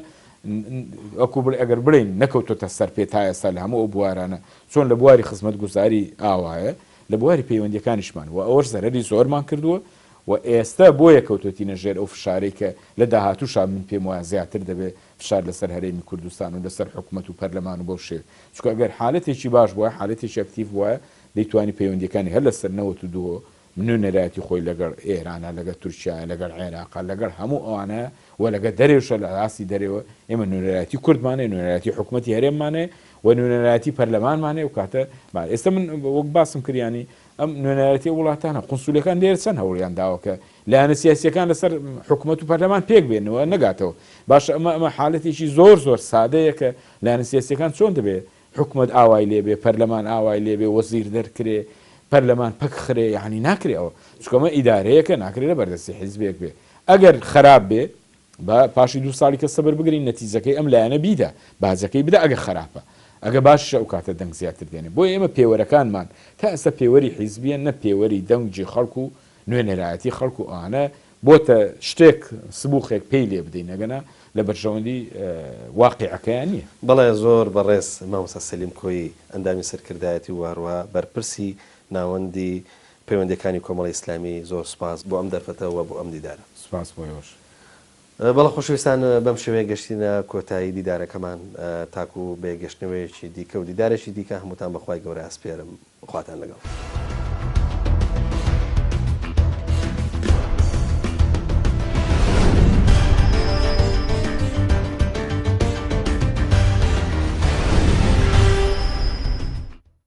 ئەکو ئەگەر بڵین نەکەوتۆتە سەر پێ تا ئێستا لە هەموو ئەو بوارانە چۆن لە بواری خزمەت گوزاری ئاوایە لە بواری پەیوەندیەکانیشمان و ئەوەش زەرەری زۆرمان کردووە و ئێستا بۆیە کەوتۆتینە ژێر ئەو فشارەی کە لە داهاتووشا من پێم وایە زیاتر دەبێت فشار لەسەر هەرێمی کوردستان و لەسەر حکوومەت و پەرلەمان و بۆ شێ چونکە ئەگەر حالەتێکی باش بووە حالەتێکی ئەکتیڤ وایە دەیتوانی پەیوەندیەکانی هەر لەسەر 92 نوێنەرایەتی خۆی لەگەڵ ئێرانە لەگەڵ تورکیا لەگەڵ عێراق لەگەڵ هەموو ئەوانە و لەگە دەرێوشە لە ئاسی دەرەوە ئێمە نوێنەرایەتی کوردمانێ نوێنەرایەتی حکوومەتی هەرێممانێ و نوێنەرایەتی پەرلەمانمانێ و کاتە ئێستا من وەک باسم کردیانی ئەم نوێنەرایەتی وڵاتانە قونسوولەکان لێرە چەند هەوڵیان داوە لایەنە سیاسیەکان لەسەر حکوومەت و پەرلەمان پێک بێنەوە نەگاتەوە باش ئەمە حالەتێکی زۆر سادەیە کە لایەنە سیاسیەکان چۆن دەبێت حکوومەت ئاوای لێبێ پەرلەمان ئاوای لێبێ وەزیر دەرکرێ پەرلەمان پەکخرێ یعنی ناکرێەوە چکەمە ئیدارەیەکە ناکرێت لە بەردەستی حیزبێک بێ ئەگەر خراپ بێ بە پاشی 2 ساڵی کە سەبەر بگرین نەتیجەکەی ئەم لایەنە بیدا بازەکەی بدە ئەگە خراپە ئەگە باش ئەو کاتە دەنگ زیاتر دێنێ بۆ ئێمە پێوەرەکانمان تا ئێستا پێوەری حیزبیە نە پێوەری دەنگی خەڵکو و نوێنەرایەتی خەڵکو ئەوانە بۆتە شتێک سبووخێک پێی لێ بدەین نەگەنە لە بەرژەوەندی واقعەکەیان نییە بەڵێ زۆر بەڕێز مامۆستا سەلیم کۆی ئەندامی سەرکردایەتی وهروە بەرپرسی ناوەندی پەیوەندیەکانی کۆمەڵی ئیسلامی زۆر سپاس بۆ ئەم دەرفەتەوە بۆ ئەم دیدارە سپاس بۆیەوەش بەڵە خۆشەویستان بەم شێوەیە گەشتینە کۆتایی دیدارەکەمان تاکو بێگەشتنەوەیەکی دیکە و دیدارێکی دیکە هەمووتان بەخوای گەورە ئەسپێرم خواتان لەگەڵ